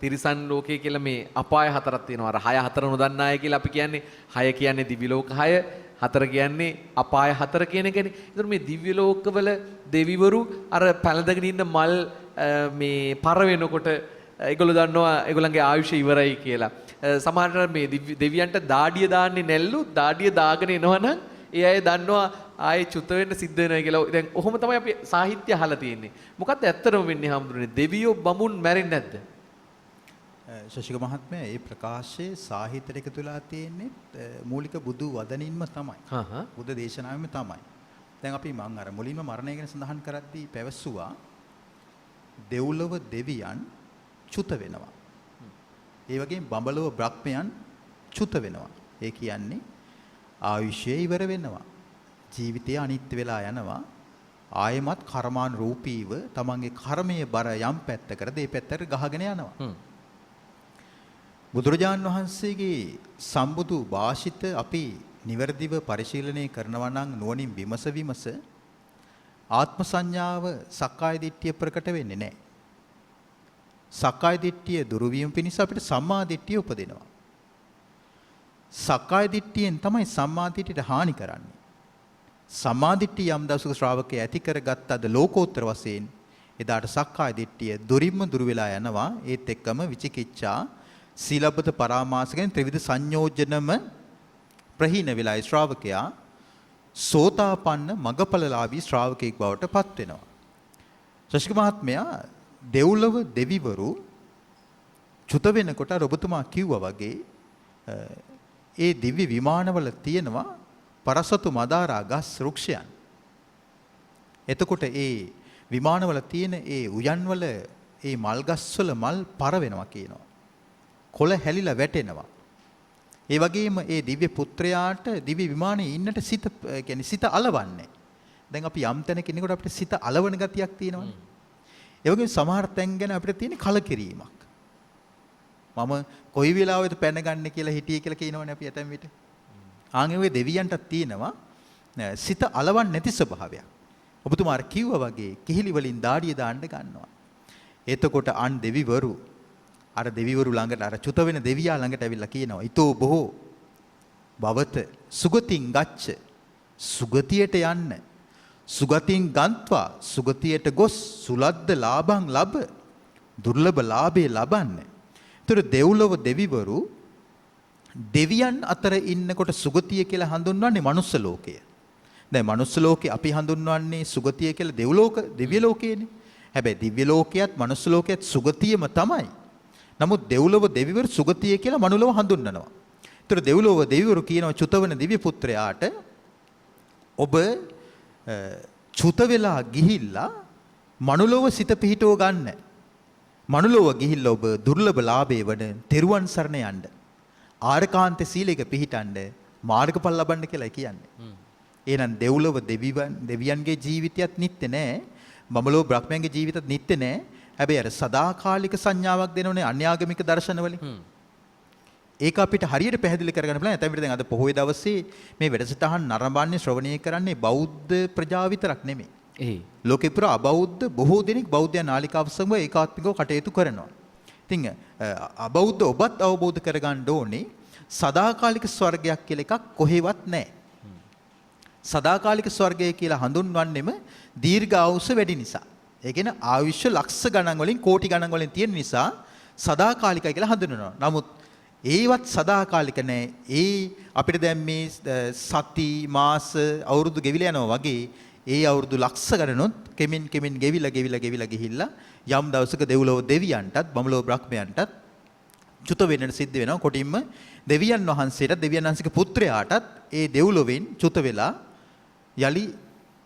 තිරිසන් ලෝකය කියලා මේ අපාය හතරක් තියෙනවා. අර 6 4 නොදන්න අය කියලා අපි කියන්නේ 6 කියන්නේ දිව්‍ය ලෝක 6 4 කියන්නේ අපාය 4 කියන එකනේ. ඒතර මේ දිව්‍ය ලෝකවල දෙවිවරු අර පැලඳගෙන ඉන්න මල් මේ පර වෙනකොට ඒගොල්ලෝ දන්නවා ඒගොල්ලන්ගේ ආයුෂ ඉවරයි කියලා. සමහරවිට මේ දෙවියන්ට දාඩිය දාන්නේ නැල්ලු දාඩිය දාගෙන එනවනම් ඒ අය දන්නවා ආයේ චුත වෙන්න සිද්ධ වෙනවා කියලා. දැන් ඔහොම තමයි අපි සාහිත්‍ය අහලා තියෙන්නේ. මොකද්ද ඇත්තටම වෙන්නේ හාමුදුරනේ? දෙවියෝ බමුන් මැරෙන්නේ නැද්ද? ශශික මහත්මයා මේ ප්‍රකාශයේ සාහිත්‍යයට එකතු වෙලා තියෙන්නේ මූලික බුදු වදනින්ම තමයි. බුද්ධ දේශනාවෙම තමයි. දැන් අපි මම අර මුලින්ම මරණය ගැන සඳහන් කරද්දී පැවසුවා දෙව්ලොව දෙවියන් චුත වෙනවා. ඒ වගේම බඹලොව බ්‍රහ්මයන් චුත වෙනවා. ඒ කියන්නේ ආයුෂය ඉවර වෙනවා. ජීවිතය අනිත්‍ය වෙලා යනවා. ආයමත් කර්මාන් රූපීව තමන්ගේ කර්මයේ බර යම් පැත්තකට ඒ පැත්තට ගහගෙන යනවා. බුදුරජාන් වහන්සේගේ සම්බුදු භාෂිත අපි නිවැරදිව පරිශීලනය කරනවා නම් නුවණින් විමස ආත්ම සංඥාව සක්කාය දිට්ඨිය ප්‍රකට වෙන්නේ නැහැ. සක්කාය දිට්ඨිය දුරු වීම පිණිස අපිට සම්මා දිට්ඨිය උපදිනවා. සක්කාය දිට්ඨියෙන් තමයි සම්මා දිට්ඨියට හානි කරන්නේ. සම්මා දිට්ඨිය යම් දවසක ශ්‍රාවකයා ඇති කරගත්තද ලෝකෝත්තර වශයෙන් එදාට සක්කාය දිට්ඨිය දුරින්ම දුර වෙලා යනවා. ඒත් එක්කම විචිකිච්ඡා සීලබ්බත පරාමාස කියන ත්‍රිවිධ සංයෝජනම ප්‍රහීන වෙලායි ශ්‍රාවකයා සෝතාපන්න මගපලලාභී ශ්‍රාවකෙක් බවට පත් වෙනවා. ශෂ්ක මහත්මයා දෙව්ලොව දෙවිවරු චුත වෙනකොට ඔබතුමා කිව්වා වගේ ඒ දිව්‍ය විමානවල තියෙනවා පරසතු මදාරා ගස් වෘක්ෂයන්. එතකොට ඒ විමානවල තියෙන ඒ උයන්වල ඒ මල් ගස්වල මල් පර වෙනවා කියනවා. කොළ හැලිලා වැටෙනවා. ඒ වගේම ඒ දිව්‍ය පුත්‍රයාට දිව්‍ය විමානයේ ඉන්නට සිත කියන්නේ සිත අලවන්නේ. දැන් අපි යම් තැනක ඉන්නකොට අපිට සිත අලවන ගතියක් තියෙනවනේ. ඒ වගේම සමහර තැන් ගැන අපිට තියෙන කලකිරීමක්. මම කොයි වෙලාවෙද පැනගන්නේ කියලා හිටියේ කියලා කියනවනේ අපි ඇතැම් විට. ආන්ගේ ඔය දෙවියන්ටත් තියෙනවා සිත අලවන්නේ නැති ස්වභාවයක්. ඔබතුමාර කිව්වා වගේ කිහිලි වලින් දාඩිය දාන්න ගන්නවා. එතකොට අන් දෙවිවරු අර දෙවිවරු ළඟට අර චුත වෙන දෙවියා ළඟට ඇවිල්ලා කියනවා ඊතෝ බොහෝ භවත සුගතින් ගච්ඡ සුගතියට යන්න සුගතින් ගන්ත්වා සුගතියට ගොස් සුලද්ද ලාභං ලබ දුර්ලභ ලාභේ ලබන්න. ඒතර දෙව්ලොව දෙවිවරු දෙවියන් අතර ඉන්නකොට සුගතිය කියලා හඳුන්වන්නේ මනුස්ස ලෝකය. දැන් මනුස්ස ලෝකේ අපි හඳුන්වන්නේ සුගතිය කියලා දෙව්ලෝක දිව්‍ය ලෝකයේනේ. හැබැයි දිව්‍ය ලෝකයේත් මනුස්ස ලෝකයේත් සුගතියම තමයි. නමුත් දෙව්ලොව දෙවිවරු සුගතිය කියලා මනුලොව හඳුන්වනවා. ඒතර දෙව්ලොව දෙවිවරු කියනවා චුතවන දිව්‍ය පුත්‍රයාට ඔබ චුත වෙලා ගිහිල්ලා මනුලොව සිත පිහිටව ගන්න. මනුලොව ගිහිල්ලා ඔබ දුර්ලභ ලාභේ වන තෙරුවන් සරණ යන්න. ආරකාන්ත සීලයක පිහිටන්න මාර්ගඵල ලබන්න කියලා කියන්නේ. එහෙනම් දෙව්ලොව දෙවියන්ගේ ජීවිතයත් නිත්‍ය නෑ. බඹලොව බ්‍රහ්මයන්ගේ ජීවිතත් නිත්‍ය නෑ. හැබැයි අර සදාකාලික සංඥාවක් දෙනවනේ අන්‍යාගමික දර්ශනවලින්. ඒක අපිට හරියට පැහැදිලි කරගන්න පුළුවන්. නැත්නම් අපිට දැන් අද පොහොය දවසේ මේ වැඩසටහන් නරඹන්නේ ශ්‍රවණය කරන්නේ බෞද්ධ ප්‍රජාව විතරක් නෙමෙයි. ලෝකේ පුරා අබෞද්ධ බොහෝ දෙනෙක් බෞද්ධ නාලිකාව සමග ඒකාත්මිකව කටයුතු කරනවා. ඉතින් අබෞද්ධ ඔබත් අවබෝධ කරගන්න ඕනේ සදාකාලික ස්වර්ගයක් කියලා එකක් කොහෙවත් නැහැ. සදාකාලික ස්වර්ගය කියලා හඳුන්වන්නෙම දීර්ඝ ආයුෂ වැඩි නිසා. ඒ කියන්නේ ආයුෂ ලක්ෂ ගණන් වලින් කෝටි ගණන් වලින් තියෙන නිසා සදාකාලිකයි කියලා හඳුන්වනවා. නමුත් ඒවත් සදාකාලික නෑ. ඒ අපිට දැන් මේ සති මාස අවුරුදු ගෙවිලා යනවා වගේ ඒ අවුරුදු ලක්ෂ ගණනොත් කෙමින් ගෙවිලා ගිහිල්ලා යම් දවසක දෙව්ලොව දෙවියන්ටත් බඹලොව බ්‍රහ්මයන්ටත් චුත වෙන්නට සිද්ධ වෙනවා. කොටින්ම දෙවියන් වහන්සේට දෙවියන් වහන්සේගේ පුත්‍රයාටත් ඒ දෙව්ලොවෙන් චුත වෙලා යලි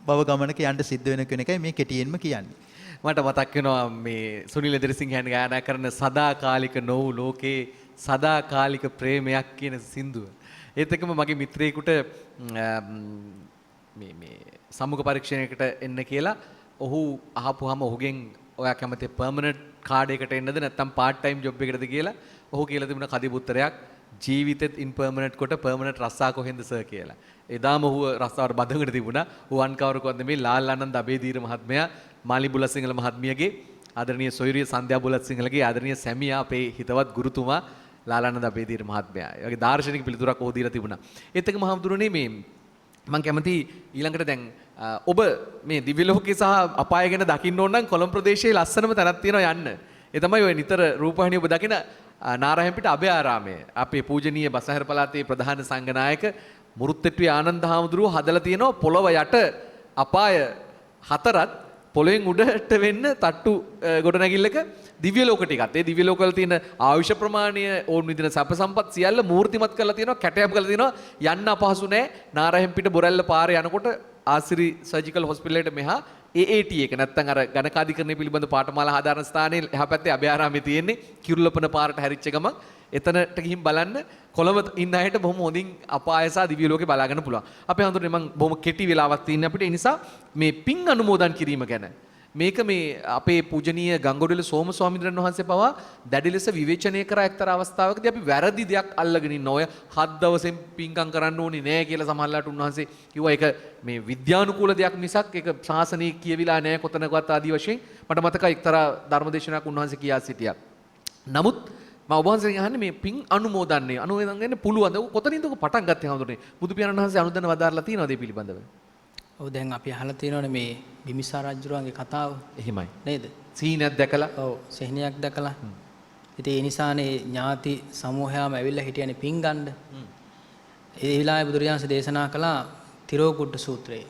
භව ගමනක යන්න සිද්ධ වෙන කෙන එකයි මේ කෙටියෙන්ම කියන්නේ. මට මතක් වෙනවා මේ සුනිල් එදිරිසිංහයන් ගායනා කරන සදාකාලික නොවු ලෝකේ සදාකාලික ප්‍රේමයක් කියන සින්දුව. ඒත් එක්කම මගේ මිත්‍රයෙකුට මේ සම්මුඛ පරීක්ෂණයකට එන්න කියලා ඔහු අහපුවාම ඔහුගෙන් ඔයා කැමති පර්මනන්ට් කාඩ් එකකට එන්නද නැත්නම් පාර්ට් ටයිම් ජොබ් එකකටද කියලා ඔහු කියලා තිබුණ කදිප උත්තරයක් ජීවිතෙත් ඉන්පර්මනන්ට් කොට පර්මනන්ට් රස්සා කොහෙන්ද සර් කියලා. එදාම ඔහු රස්සාවට බඳගෙන තිබුණා. ඌ අන්කවරකවත් නෙමෙයි ලාල් ආනන්ද අබේදීර මහත්මයා මාලි බුලත්සිංහල මහත්මියගේ ආදරණීය සොයුරිය සන්ධ්‍යා බුලත්සිංහලගේ ආදරණීය සැමියා අපේ හිතවත් ගුරුතුමා ලාල් ආනන්ද අබේදීර මහත්මයා. ඒ වගේ දාර්ශනික පිළිතුරක් ඔහු දීලා තිබුණා. ඒත් එක මහමුදුරනේ මේ මම කැමති ඊළඟට දැන් ඔබ මේ දිව්‍ය ලෝකේ සහ අපාය ගැන දකින්න ඕන නම් කොළඹ ප්‍රදේශයේ ලස්සනම තැනක් තියෙනවා යන්න. ඒ තමයි ඔය නිතර රූපවාහිනිය ඔබ දකින නාරායන්පිට අභයාරාමය. අපේ පූජනීය බසහර පළාතේ ප්‍රධාන සංඝනායක මුරුත්තෙට්ටුවේ ආනන්ද හාමුදුරුවෝ හදලා තියෙනවා පොළව යට අපාය 4ත් පොළවෙන් උඩට වෙන්න තට්ටු ගොඩනැගිල්ලක දිව්‍ය ලෝක ටිකත්. ඒ දිව්‍ය ලෝකවල තියෙන ආයුෂ ප්‍රමාණය ඕන් විදින සැප සම්පත් සියල්ල මූර්තිමත් කරලා තියෙනවා, කැටයම් කරලා තියෙනවා. යන්න අපහසු නෑ. නාරායන්පිට බොරැල්ල පාරේ යනකොට ආසිරි සර්ජිකල් හොස්පිටල් එකට මෙහා AAT එක නැත්තම් අර ගණකාධිකරණය පිළිබඳ පාඨමාලා ආධාරණ ස්ථානයේ එහා පැත්තේ අභයාරාමයේ තියෙන්නේ කිරුළපන පාරට හැරිච්ච ගමන් එතනට ගිහින් බලන්න කොළඹ ඉන්න අයට බොහොම හොඳින් අපාය සහ දිව්‍ය ලෝකේ බලා ගන්න පුළුවන්. අපේ හඳුනේ මම බොහොම කෙටි වෙලාවක් තියෙන අපිට. ඒ නිසා මේ පින් අනුමෝදන් කිරීම ගැන මේක මේ අපේ පූජනීය ගංගොඩවිල සෝම ස්වාමීන් වහන්සේ පවා දැඩි ලෙස විවේචනය කරා එක්තරා අවස්ථාවකදී අපි වැරදි දෙයක් අල්ලගෙන ඉන්න ඔය 7 දවසෙන් පින්කම් කරන්න ඕනේ නෑ කියලා සමහරලාට උන්වහන්සේ කිව්වා. ඒක මේ විද්‍යානුකූල දෙයක් මිසක් ඒක ශාසනයේ කියවිලා නෑ කොතනකවත් ආදී වශයෙන්. මට මතකයි එක්තරා ධර්මදේශනයක් උන්වහන්සේ කියා සිටියා. නමුත් මම ඔබ වහන්සේගෙන් අහන්නේ මේ පින් අනුමෝදන්නේ අනුමෝදන් වෙන්න පුළුවන්ද? කොතනින්ද ඔක පටන් ගත්තේ හඳුනේ? බුදු පියාණන් වහන්සේ අනුදැන වදාරලා තියෙනවද මේ පිළිබඳව? ඔව් දැන් අපි අහලා තියෙනවනේ මේ බිම්බිසාර රජුගේ කතාව. එහෙමයි. නේද? සීනයක් දැකලා. ඔව් සෙහණියක් දැකලා. ඉතින් ඒ නිසානේ ඥාති සමූහයාම ඇවිල්ලා හිටියනේ පින් ගන්න. ඒ විලාය බුදුරජාණන් දේශනා කළා තිරෝකුඩ සූත්‍රය.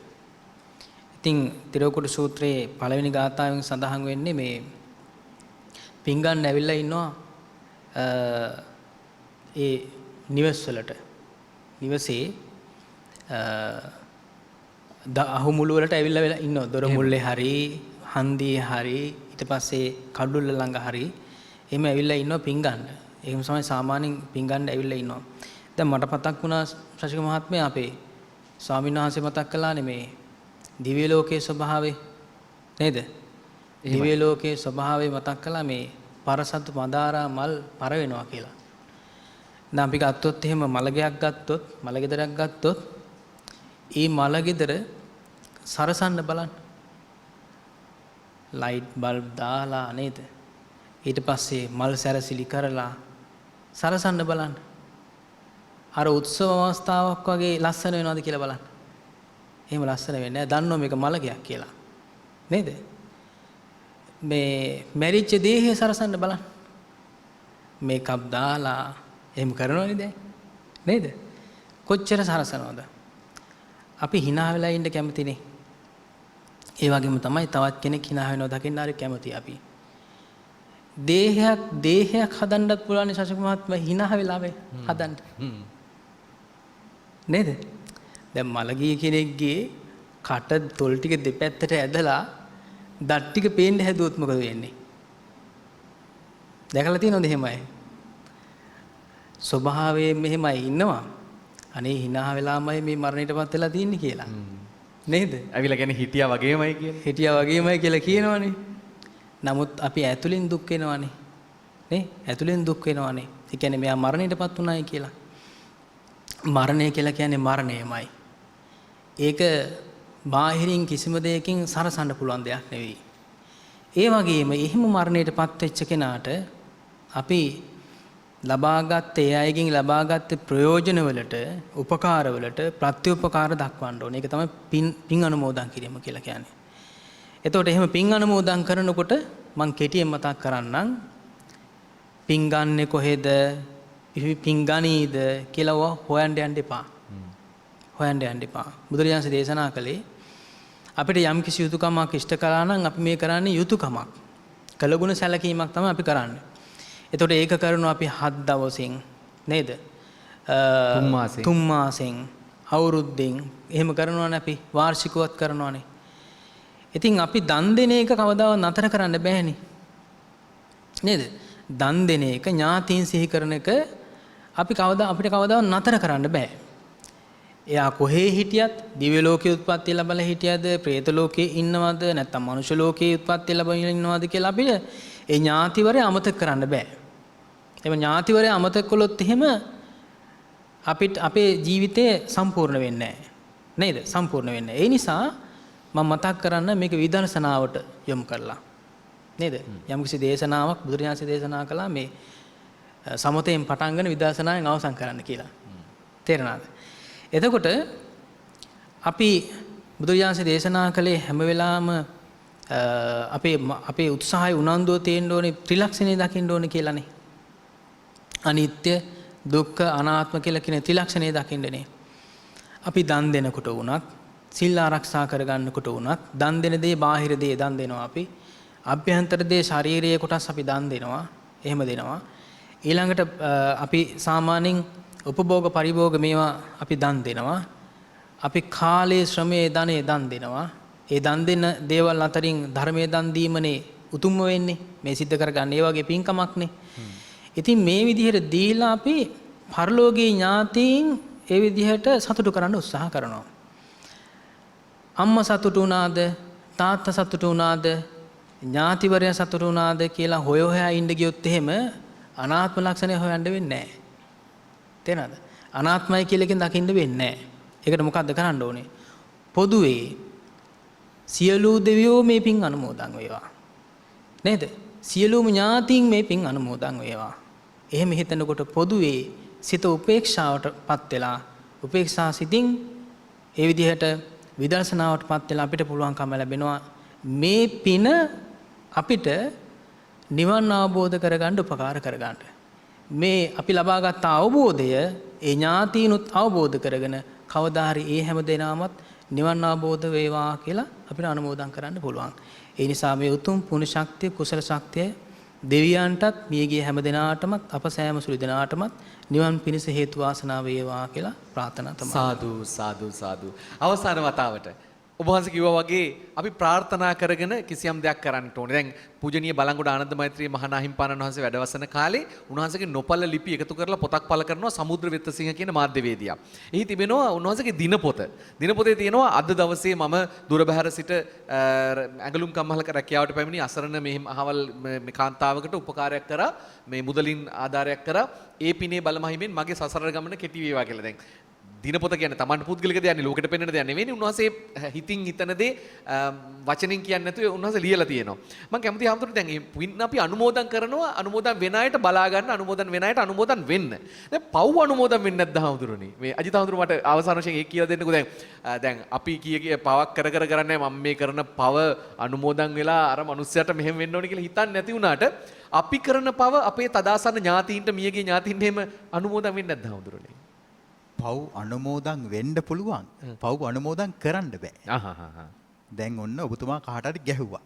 ඉතින් තිරෝකුඩ සූත්‍රයේ පළවෙනි ගාථාවෙන් සඳහන් වෙන්නේ මේ පින් ගන්න ඇවිල්ලා ඉන්නවා ඒ නිවස් වලට. නිවසේ අහුමුළු වලට ඇවිල්ලා වෙලා ඉන්නවා. දොර මුල්ලේ හරි, හන්දියේ හරි, ඊට පස්සේ කඩුල්ල ළඟ හරි එහෙම ඇවිල්ලා ඉන්නවා පින් ගන්න. ඒකම තමයි සාමාන්‍යයෙන් පින් ගන්න ඇවිල්ලා ඉන්නවා. දැන් මට මතක් වුණා ශශික මහත්මයා අපේ ස්වාමීන් වහන්සේ මතක් කළානේ මේ දිව්‍ය ලෝකයේ ස්වභාවය නේද? දිව්‍ය ලෝකයේ ස්වභාවය මතක් කළා මේ පරසතු මදාරා මල් පර වෙනවා කියලා. දැන් අපි ගත්තොත් එහෙම මලගයක් ගත්තොත්, මලගෙදරක් ගත්තොත් ඒ මලගෙදර සරසන්න බලන්න. ලයිට් බල්බ් දාලා නේද? ඊට පස්සේ මල් සැරසිලි කරලා සරසන්න බලන්න. අර උත්සව අවස්ථාවක් වගේ ලස්සන වෙනවද කියලා බලන්න. එහෙම ලස්සන වෙන්නේ නැහැ. දන්නෝ මේක මලගයක් කියලා. නේද? මේ මැරිච්ච දේහය සරසන්න බලන්න. මේකප් දාලා එහෙම කරනවනේ දැන්. නේද? කොච්චර සරසනවද? අපි hina වෙලා ඉන්න කැමතිනේ. ඒ වගේම තමයි තවත් කෙනෙක් hina වෙනව දකින්න හරි කැමති අපි. දේහයක් හදන්නත් පුළුවන් ශාසක මහත්මයා hina වෙලා හදන්න. නේද? දැන් මලගිය කෙනෙක්ගේ කට තොල් ටික දෙපැත්තට ඇදලා දත් ටික පේන්න හැදුවොත් මොකද වෙන්නේ? දැකලා තියෙනවද එහෙමයි? ස්වභාවයෙන් මෙහෙමයි ඉන්නවා. අනේ hina වෙලාමයි මේ මරණයටපත් වෙලා තින්නේ කියලා. නේද? ඇවිල්ලා කියන්නේ හිටියා වගේමයි කියන්නේ. හිටියා වගේමයි කියලා කියනවනේ. නමුත් අපි ඇතුලෙන් දුක් වෙනවනේ. නේ? ඇතුලෙන් දුක් වෙනවනේ. ඒ කියන්නේ මෙයා මරණයටපත් උනායි කියලා. මරණය කියලා කියන්නේ මරණයමයි. ඒක බාහිරින් කිසිම දෙයකින් සරසන්න පුළුවන් දෙයක් නෙවෙයි. ඒ වගේම එහෙම මරණයටපත් වෙච්ච කෙනාට අපි ලබාගත් ඒ අයගෙන් ලබාගත් ප්‍රයෝජනවලට, උපකාරවලට ප්‍රත්‍යුපකාර දක්වන්න ඕනේ. ඒක තමයි පින් අනුමෝදන් කිරීම කියලා කියන්නේ. එතකොට එහෙම පින් අනුමෝදන් කරනකොට මම කෙටියෙන් මතක් කරන්නම්. පින් ගන්නෙ කොහෙද? පින් ගනීද කියලා හොයන්න යන්න එපා. හොයන්න යන්න එපා. බුදුරජාණන් දේශනා කළේ අපිට යම් කිසි යුතුයකමක් ඉෂ්ට කරා නම් අපි මේ කරන්නේ යුතුයකමක්. කළගුණ සැලකීමක් තමයි අපි කරන්නේ. එතකොට ඒක කරනවා අපි 7 දවසින් නේද? 3 මාසෙන් අවුරුද්දෙන් එහෙම කරනවානේ අපි වාර්ෂිකවත් කරනවානේ. ඉතින් අපි දන් දෙන එක කවදාවත් නතර කරන්න බෑනේ. නේද? දන් දෙන එක ඥාතීන් සිහි කරන එක අපිට කවදාවත් නතර කරන්න බෑ. එයා කොහේ හිටියත් දිව්‍ය ලෝකයේ උත්පත්ති ලැබලා හිටියද, പ്രേත ලෝකයේ ඉන්නවද, නැත්නම් මනුෂ්‍ය ලෝකයේ උත්පත්ති ලැබලා ඉන්නවද කියලා අපිට ඒ ඥාතිවරය අමතක කරන්න බෑ. එම ඥාතිවරය අමතක කළොත් එහෙම අපිට අපේ ජීවිතය සම්පූර්ණ වෙන්නේ නැහැ. නේද? සම්පූර්ණ වෙන්නේ. ඒ නිසා මම මතක් කරන්න මේක විදර්ශනාවට යොමු කරලා. නේද? යම්කිසි දේශනාවක් බුදුරජාණන් දේශනා කළා මේ සමතයෙන් පටන් ගන්න විදර්ශනාවෙන් අවසන් කරන්න කියලා. තේරෙනවද? එතකොට අපි බුදුරජාණන් දේශනා කළේ හැම වෙලාවම අපේ උත්සාහය උනන්දුව තියෙන්න ඕනේ ත්‍රිලක්ෂණය දකින්න ඕනේ කියලානේ. අනිත්‍ය, දුක්ඛ, අනාත්ම කියලා කියන ත්‍රිලක්ෂණය දකින්නනේ. අපි දන් දෙනකොට වුණත්, සිල් ආරක්ෂා කරගන්නකොට වුණත්, දන් දෙන දේ බාහිර දේ දන් දෙනවා අපි. අභ්‍යන්තර දේ ශාරීරික කොටස් අපි දන් දෙනවා. එහෙම දෙනවා. ඊළඟට අපි සාමාන්‍යයෙන් උපභෝග පරිභෝග මේවා අපි දන් දෙනවා. අපි කාලයේ ශ්‍රමයේ ධනෙ දන් දෙනවා. ඒ දන් දෙන දේවල් අතරින් ධර්මයේ දන් දීමනේ උතුම්ම වෙන්නේ. මේ සිද්ධ කරගන්න ඒ වගේ පින්කමක්නේ. ඉතින් මේ විදිහට දීලා අපි පරලෝකීය ඥාතීන් ඒ විදිහට සතුටු කරන්න උත්සාහ කරනවා. අම්මා සතුටු වුණාද, තාත්තා සතුටු වුණාද, ඥාතිවරයා සතුටු වුණාද කියලා හොයා ඉන්න ගියොත් එහෙම අනාත්ම ලක්ෂණය හොයන්න වෙන්නේ නැහැ. තේරෙනවද? අනාත්මයි කියලා එකෙන් දකින්න වෙන්නේ නැහැ. ඒකට මොකද්ද කරන්න ඕනේ? පොදුවේ සියලු දෙවියෝ මේ පින් අනුමෝදන් වේවා. නේද? සියලුම ඥාතීන් මේ පින් අනුමෝදන් වේවා. එහෙම හිතනකොට පොදුවේ සිත උපේක්ෂාවටපත් වෙලා උපේක්ෂා සිතින් ඒ විදිහට විදර්ශනාවටපත් වෙලා අපිට පුළුවන්කම ලැබෙනවා මේ පින අපිට නිවන් අවබෝධ කරගන්න උපකාර කරගන්න. මේ අපි ලබාගත් අවබෝධය ඒ ඥාතීනුත් අවබෝධ කරගෙන කවදා හරි ඒ හැම දෙනාමත් නිවන් අවබෝධ වේවා කියලා අපිට අනුමෝදන් කරන්න පුළුවන්. ඒ නිසා මේ උතුම් පුණ්‍ය ශක්තිය කුසල ශක්තිය දෙවියන්ටත් මියගිය හැම දෙනාටමත් අප සෑම සුළු දෙනාටමත් නිවන් පිණිස හේතු වාසනා වේවා කියලා ප්‍රාර්ථනා තමයි. සාදු සාදු සාදු. අවසාන වතාවට ඔබ වහන්සේ කිව්වා වගේ අපි ප්‍රාර්ථනා කරගෙන කිසියම් දෙයක් කරන්න ඕනේ. දැන් පූජනීය බලංගොඩ ආනන්ද මෛත්‍රී මහානාහිමිපාණන් වහන්සේ වැඩවසන කාලේ උන්වහන්සේගේ නොපල ලිපි එකතු කරලා පොතක් පළ කරනවා සමුද්‍ර වෙත්තසිංහ කියන මාධ්‍යවේදියා. එහි තිබෙනවා උන්වහන්සේගේ දිනපොත. දිනපොතේ තියෙනවා අද දවසේ මම දුර බැහැර සිට ඇඟලුම් කම්මහලක රැකියාවට පැමිණි අසරණ මෙහෙම අහවල් මේ කාන්තාවකට උපකාරයක් කරා මේ මුදලින් ආධාරයක් කරා ඒ පිනේ බලමහිමෙන් මගේ සසර ගමන කෙටි වේවා කියලා. දැන් දිනපොත කියන්නේ තමන්ට පුද්ගලික දෙයක් නෙවෙයි ලෝකෙට පෙන්වන දෙයක් නෙවෙයි. උන්වහන්සේ හිතින් හිතන දේ වචනින් කියන්නේ නැතුව උන්වහන්සේ ලියලා තියෙනවා. මම කැමතියි හැමෝටම දැන් මේ අපි අනුමෝදන් කරනවා අනුමෝදන් වෙන අයට බලා ගන්න අනුමෝදන් වෙන අයට අනුමෝදන් වෙන්න. දැන් පව් අනුමෝදන් වෙන්නේ නැද්ද හැමෝටම? මේ අජිත හැමෝටම මට අවසාන වශයෙන් ඒක කියලා දෙන්නකෝ. දැන් අපි කිය පවක් කර කරන්නේ මම මේ කරන පව අනුමෝදන් වෙලා අර මිනිස්සයාට මෙහෙම වෙන්න ඕනේ කියලා හිතන්නේ නැති වුණාට අපි කරන පව අපේ තදාසන්න ඥාතීන්ට මියගේ ඥාතීන්ට එහෙම අනුමෝදන් වෙන්නේ නැද්ද හැමෝටම? පව් අනුමෝදන් වෙන්න පුළුවන්. පව් අනුමෝදන් කරන්න බෑ. දැන් ඔන්න ඔබතුමා කාට හරි ගැහුවා.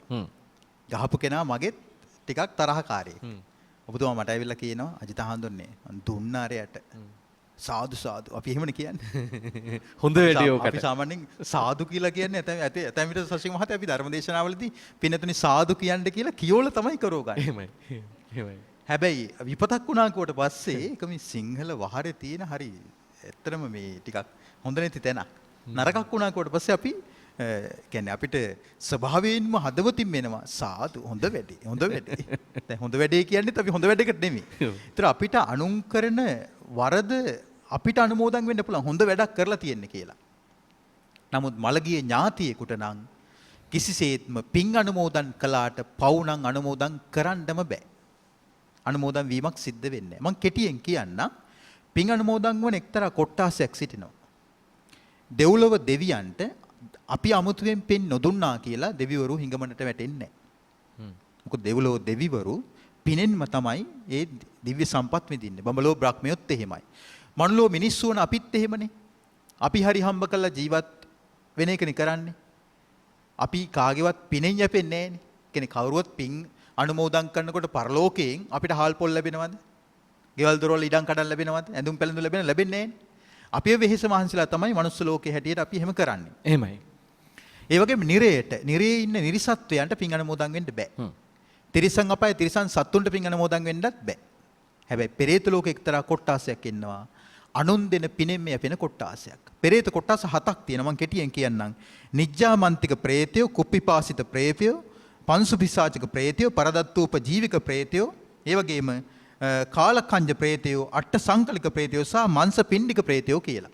ගහපු කෙනා මගෙත් ටිකක් තරහකාරයෙක්. ඔබතුමා මට ඇවිල්ලා කියනවා අජිත හඳුන්නේ දුන්න අරයට. සාදු සාදු. අපි එහෙමනේ කියන්නේ. හොඳ වැඩේ ඔකට. අපි සාමාන්‍යයෙන් සාදු කියලා කියන්නේ ඇතැම් විට සසික මහත්තයා අපි ධර්මදේශනාවලදී පින්නතුනි සාදු කියන්න කියලා කියෝල තමයි කරෝගන්නේ. එහෙමයි. හැබැයි විපතක් වුණා කොට පස්සේ ඒක මේ සිංහල වහරේ තියෙන හරි ඇත්තටම මේ ටිකක් හොඳ නැති තැනක්. නරකක් වුණා කොට පස්සේ අපි කියන්නේ අපිට ස්වභාවයෙන්ම හදවතින් වෙනවා සාදු හොඳ වැඩේ හොඳ වැඩේ. දැන් හොඳ වැඩේ කියන්නේත් අපි හොඳ වැඩකට නෙමෙයි. ඒතර අපිට අනුන් කරන වරද අපිට අනුමෝදන් වෙන්න පුළුවන් හොඳ වැඩක් කරලා තියෙන්නේ කියලා. නමුත් මළගිය ඥාතියෙකුට නම් කිසිසේත්ම පින් අනුමෝදන් කළාට පව් නම් අනුමෝදන් කරන්නම බෑ. අනුමෝදන් වීමක් සිද්ධ වෙන්නේ නැහැ. මම කෙටියෙන් කියන්නම්. පින් අනුමෝදන් වන එක්තරා කොට්ටාසයක් සිටිනවා. දෙව්ලොව දෙවියන්ට අපි අමුතුවෙන් පින් නොදුන්නා කියලා දෙවිවරු හිඟමනට වැටෙන්නේ නැහැ. මොකද දෙව්ලොව දෙවිවරු පිනෙන්ම තමයි ඒ දිව්‍ය සම්පත් විඳින්නේ. බඹලෝ බ්‍රහ්මයොත් එහෙමයි. මනුලෝ මිනිස්සු වන අපිත් එහෙමනේ. අපි හරි හම්බ කරලා ජීවත් වෙන එකනේ කරන්නේ. අපි කාගේවත් පිනෙන් යැපෙන්නේ නැහනේ. කියන්නේ කවුරුවත් පින් අනුමෝදන් කරනකොට පරලෝකයෙන් අපිට හාල් පොල් ලැබෙනවද? ගෙවල් දොරවල් ඉඩම් කඩම් ලැබෙනවද? ඇඳුම් පැළඳුම් ලැබෙන්නේ නැහනේ. අපි වෙහෙස මහන්සිලා තමයි මනුස්ස ලෝකේ හැටියට අපි එහෙම කරන්නේ. එහෙමයි. ඒ වගේම නිරයේ ඉන්න නිරිසත්වයන්ට පින් අනුමෝදන් වෙන්න බෑ. තිරිසන් අපායේ තිරිසන් සත්තුන්ට පින් අනුමෝදන් වෙන්නත් බෑ. හැබැයි පෙරේත ලෝකේ එක්තරා කොට්ටාසයක් ඉන්නවා. අනුන් දෙන පිනෙන් මේ යපෙන කොට්ටාසයක්. පෙරේත කොට්ටාස 7ක් තියෙනවා. මම කෙටියෙන් කියන්නම්. නිජ්ජාමන්තික ප්‍රේතයෝ, කුප්පිපාසිත ප්‍රේතයෝ, පංසුපිසාචක ප්‍රේතයෝ, පරදත්තූප ජීවික ප්‍රේතයෝ, ඒ වගේම කාලකංජ ප්‍රේතයෝ, අට්ඨ සංකලික ප්‍රේතයෝ සහ මංස පිණ්ඩික ප්‍රේතයෝ කියලා.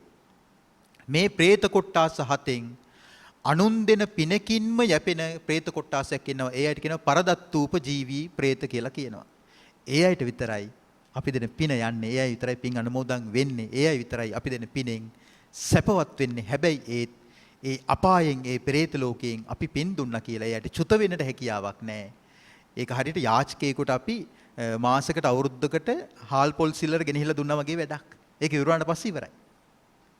මේ ප්‍රේත කොට්ටාස 7න් අනුන් දෙන පිනකින්ම යැපෙන ප්‍රේත කොට්ටාසයක් ඉන්නවා. ඒ අයට කියනවා පරදත්තූප ජීවී ප්‍රේත කියලා කියනවා. ඒ අයට විතරයි අපි දෙන පින යන්නේ. ඒ අය විතරයි පින් අනුමෝදන් වෙන්නේ. ඒ අය විතරයි අපි දෙන පිනෙන් සැපවත් වෙන්නේ. හැබැයි ඒ අපායෙන් ඒ ප්‍රේත ලෝකයෙන් අපි පින් දුන්නා කියලා ඒ අයට චුත වෙන්නට හැකියාවක් නැහැ. ඒක හරියට යාචකයෙකුට අපි මාසයකට අවුරුද්දකට හාල් පොල් සිල්ලර ගෙනහිලා දුන්නා වගේ වැඩක්. ඒක ඉවරවන්න පස්සේ ඉවරයි.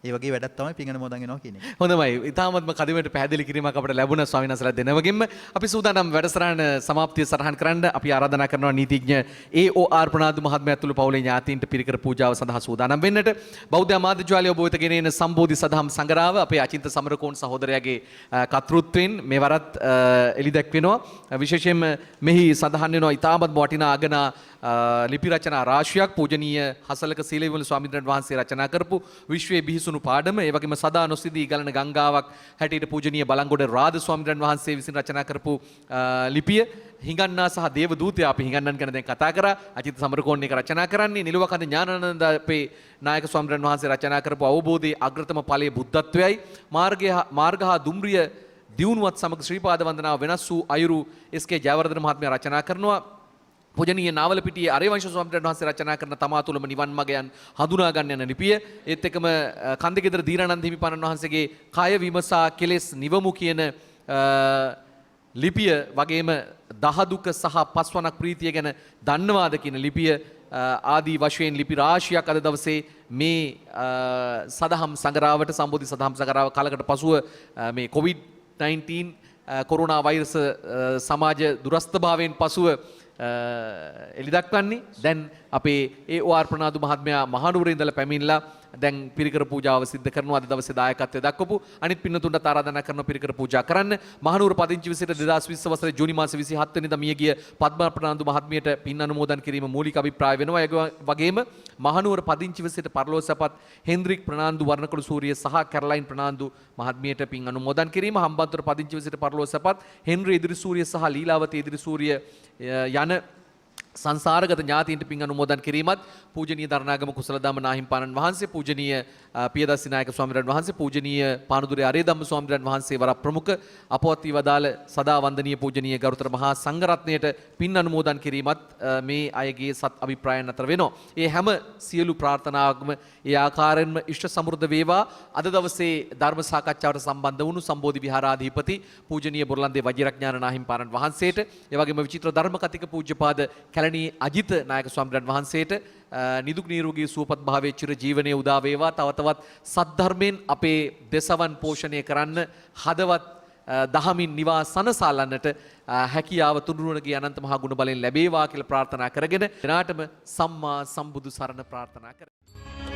ඒ වගේ වැඩක් තමයි පින් අනුමෝදන් වෙනවා කියන්නේ. හොඳයි. ඊටාත්ම කදිමට පැහැදිලි කිරීමක් අපිට ලැබුණා ස්වාමීන් වහන්සේලා දෙන වගේම අපි සූදානම් වැඩසටහන සමාප්තිය සටහන් කරන්න අපි ආරාධනා කරනවා නීතිඥ AOR ප්‍රනාන්දු මහත්මයා ඇතුළු පවුලේ ඥාතීන්ට පිරිකර පූජාව සඳහා සූදානම් වෙන්නට බෞද්ධ මාධ්‍යජාලය ඔබ වෙත ගෙනෙන සම්බෝධි සදහම් සංගරාව අපේ අචින්ත සමරකෝන් සහෝදරයාගේ කර්තෘත්වයෙන් මේ වරත් එළි දැක්වෙනවා. විශේෂයෙන්ම මෙහි සඳහන් වෙනවා ඊටාත්ම වටිනා අගනා ලිපි රචනා රාශියක් පූජනීය හසලක සීලවිමල ස්වාමීන් වහන්සේ රචනා කරපු විශ්වයේ බිහිසුණු පාඩම, ඒ වගේම සදා නොසිදී ගලන ගංගාවක් හැටියට පූජනීය බලංගොඩ රාද ස්වාමීන් වහන්සේ විසින් රචනා කරපු ලිපිය, හිඟන්නා සහ දේව දූතයා, අපි හිඟන්නන් ගැන දැන් කතා කරා, අජිත් සමරකෝන් එක රචනා කරන්නේ, නිලුවකඳ ඥානানন্দ අපේ නායක ස්වාමීන් වහන්සේ රචනා කරපු අවබෝධයේ අග්‍රතම ඵලයේ බුද්ධත්වයයි, මාර්ග හා දුම්රිය දියුණුවත් සමග ශ්‍රීපාද වන්දනාව වෙනස් වූ අයුරු එස්.කේ. ජයවර්ධන මහත්මයා රචනා කරනවා. පූජනීය නාවලපිටියේ අරේවංශ ස්වාමීන් වහන්සේ රචනා කරන තමා තුළම නිවන් මග හඳුනා ගන්න යන ලිපිය, ඒත් එක්කම කන්දගෙදර දීරානන්ද හිමිපාණන් වහන්සේගේ කය විමසා කෙලෙස් නිවමු කියන ලිපිය, වගේම දහදුක සහ පස්වනක් ප්‍රීතිය ගැන දන්නවාද කියන ලිපිය ආදී වශයෙන් ලිපි රාශියක් අද දවසේ මේ සදහම් සංගරාවට සම්බෝධි සදහම් සංගරාව කාලකට පසුව මේ COVID-19 කොරෝනා වෛරස සමාජ දුරස්ථභාවයෙන් පසුව එළිදක්වන්නේ. දැන් අපේ ඒ.ඔ.ආර්. ප්‍රනාන්දු මහත්මයා මහනුවර ඉඳලා පැමිණලා දැන් පිරිකර පූජාව සිද්ධ කරනවා. අද දවසේ දායකත්වය දක්වපු අනිත් පින්නතුන්ට ආරාධනා කරන පිරිකර පූජා කරන්න. මහනුවර පදිංචි විසිට 2020 වසරේ ජූනි මාසේ 27 වෙනිදා මියගිය පද්මා ප්‍රනාන්දු මහත්මියට පින් අනුමෝදන් කිරීම මූලික අභිප්‍රාය වෙනවා. ඒ වගේම මහනුවර පදිංචි විසිට පරලෝසපත් හෙන්රික් ප්‍රනාන්දු වර්ණකඩු සූරිය සහ කැරලයින් ප්‍රනාන්දු මහත්මියට පින් අනුමෝදන් කිරීම, හම්බන්තොට පදිංචි විසිට පරලෝසපත් හෙන්රි ඉදිරිසූරිය සහ ලීලාවතී ඉදිරිසූරිය යන සංසාරගත ඥාතීන්ට පින් අනුමෝදන් කිරීමත්, පූජනීය දරණාගම කුසලධම්ම නාහිම්පාණන් වහන්සේ, පූජනීය පියදස්සි නායක ස්වාමීන් වහන්සේ, පූජනීය පානුදුරේ අරේධම්ම ස්වාමීන් වහන්සේ වර ප්‍රමුඛ අපවත් වී වදාළ සදා වන්දනීය පූජනීය ගරුතර මහා සංඝරත්නයට පින් අනුමෝදන් කිරීමත් මේ අයගේ සත් අභිප්‍රායන් අතර වෙනවා. ඒ හැම සියලු ප්‍රාර්ථනාවක්ම ඒ ආකාරයෙන්ම ඉෂ්ට සමෘද්ධ වේවා. අද දවසේ ධර්ම සාකච්ඡාවට සම්බන්ධ වුණු සම්බෝධි විහාරාධිපති පූජනීය බොරලන්දේ වජිරඥාන නාහිම්පාණන් වහන්සේට, ඒ වගේම විචිත්‍ර ධර්ම කතික පූජ්‍යපාද කැලණී අජිත නායක ස්වාමීන් වහන්සේට නිදුක් නිරෝගී සුවපත් භාවයේ චිර ජීවනයේ උදා වේවා. තව තවත් සද්ධර්මයෙන් අපේ දෙසවන් පෝෂණය කරන්න, හදවත් දහමින් නිවා සනසාලන්නට හැකියාව තුනුරුවනගේ අනන්ත මහා ගුණ බලෙන් ලැබේවා කියලා ප්‍රාර්ථනා කරගෙන දෙනාටම සම්මා සම්බුදු සරණ ප්‍රාර්ථනා කරමි.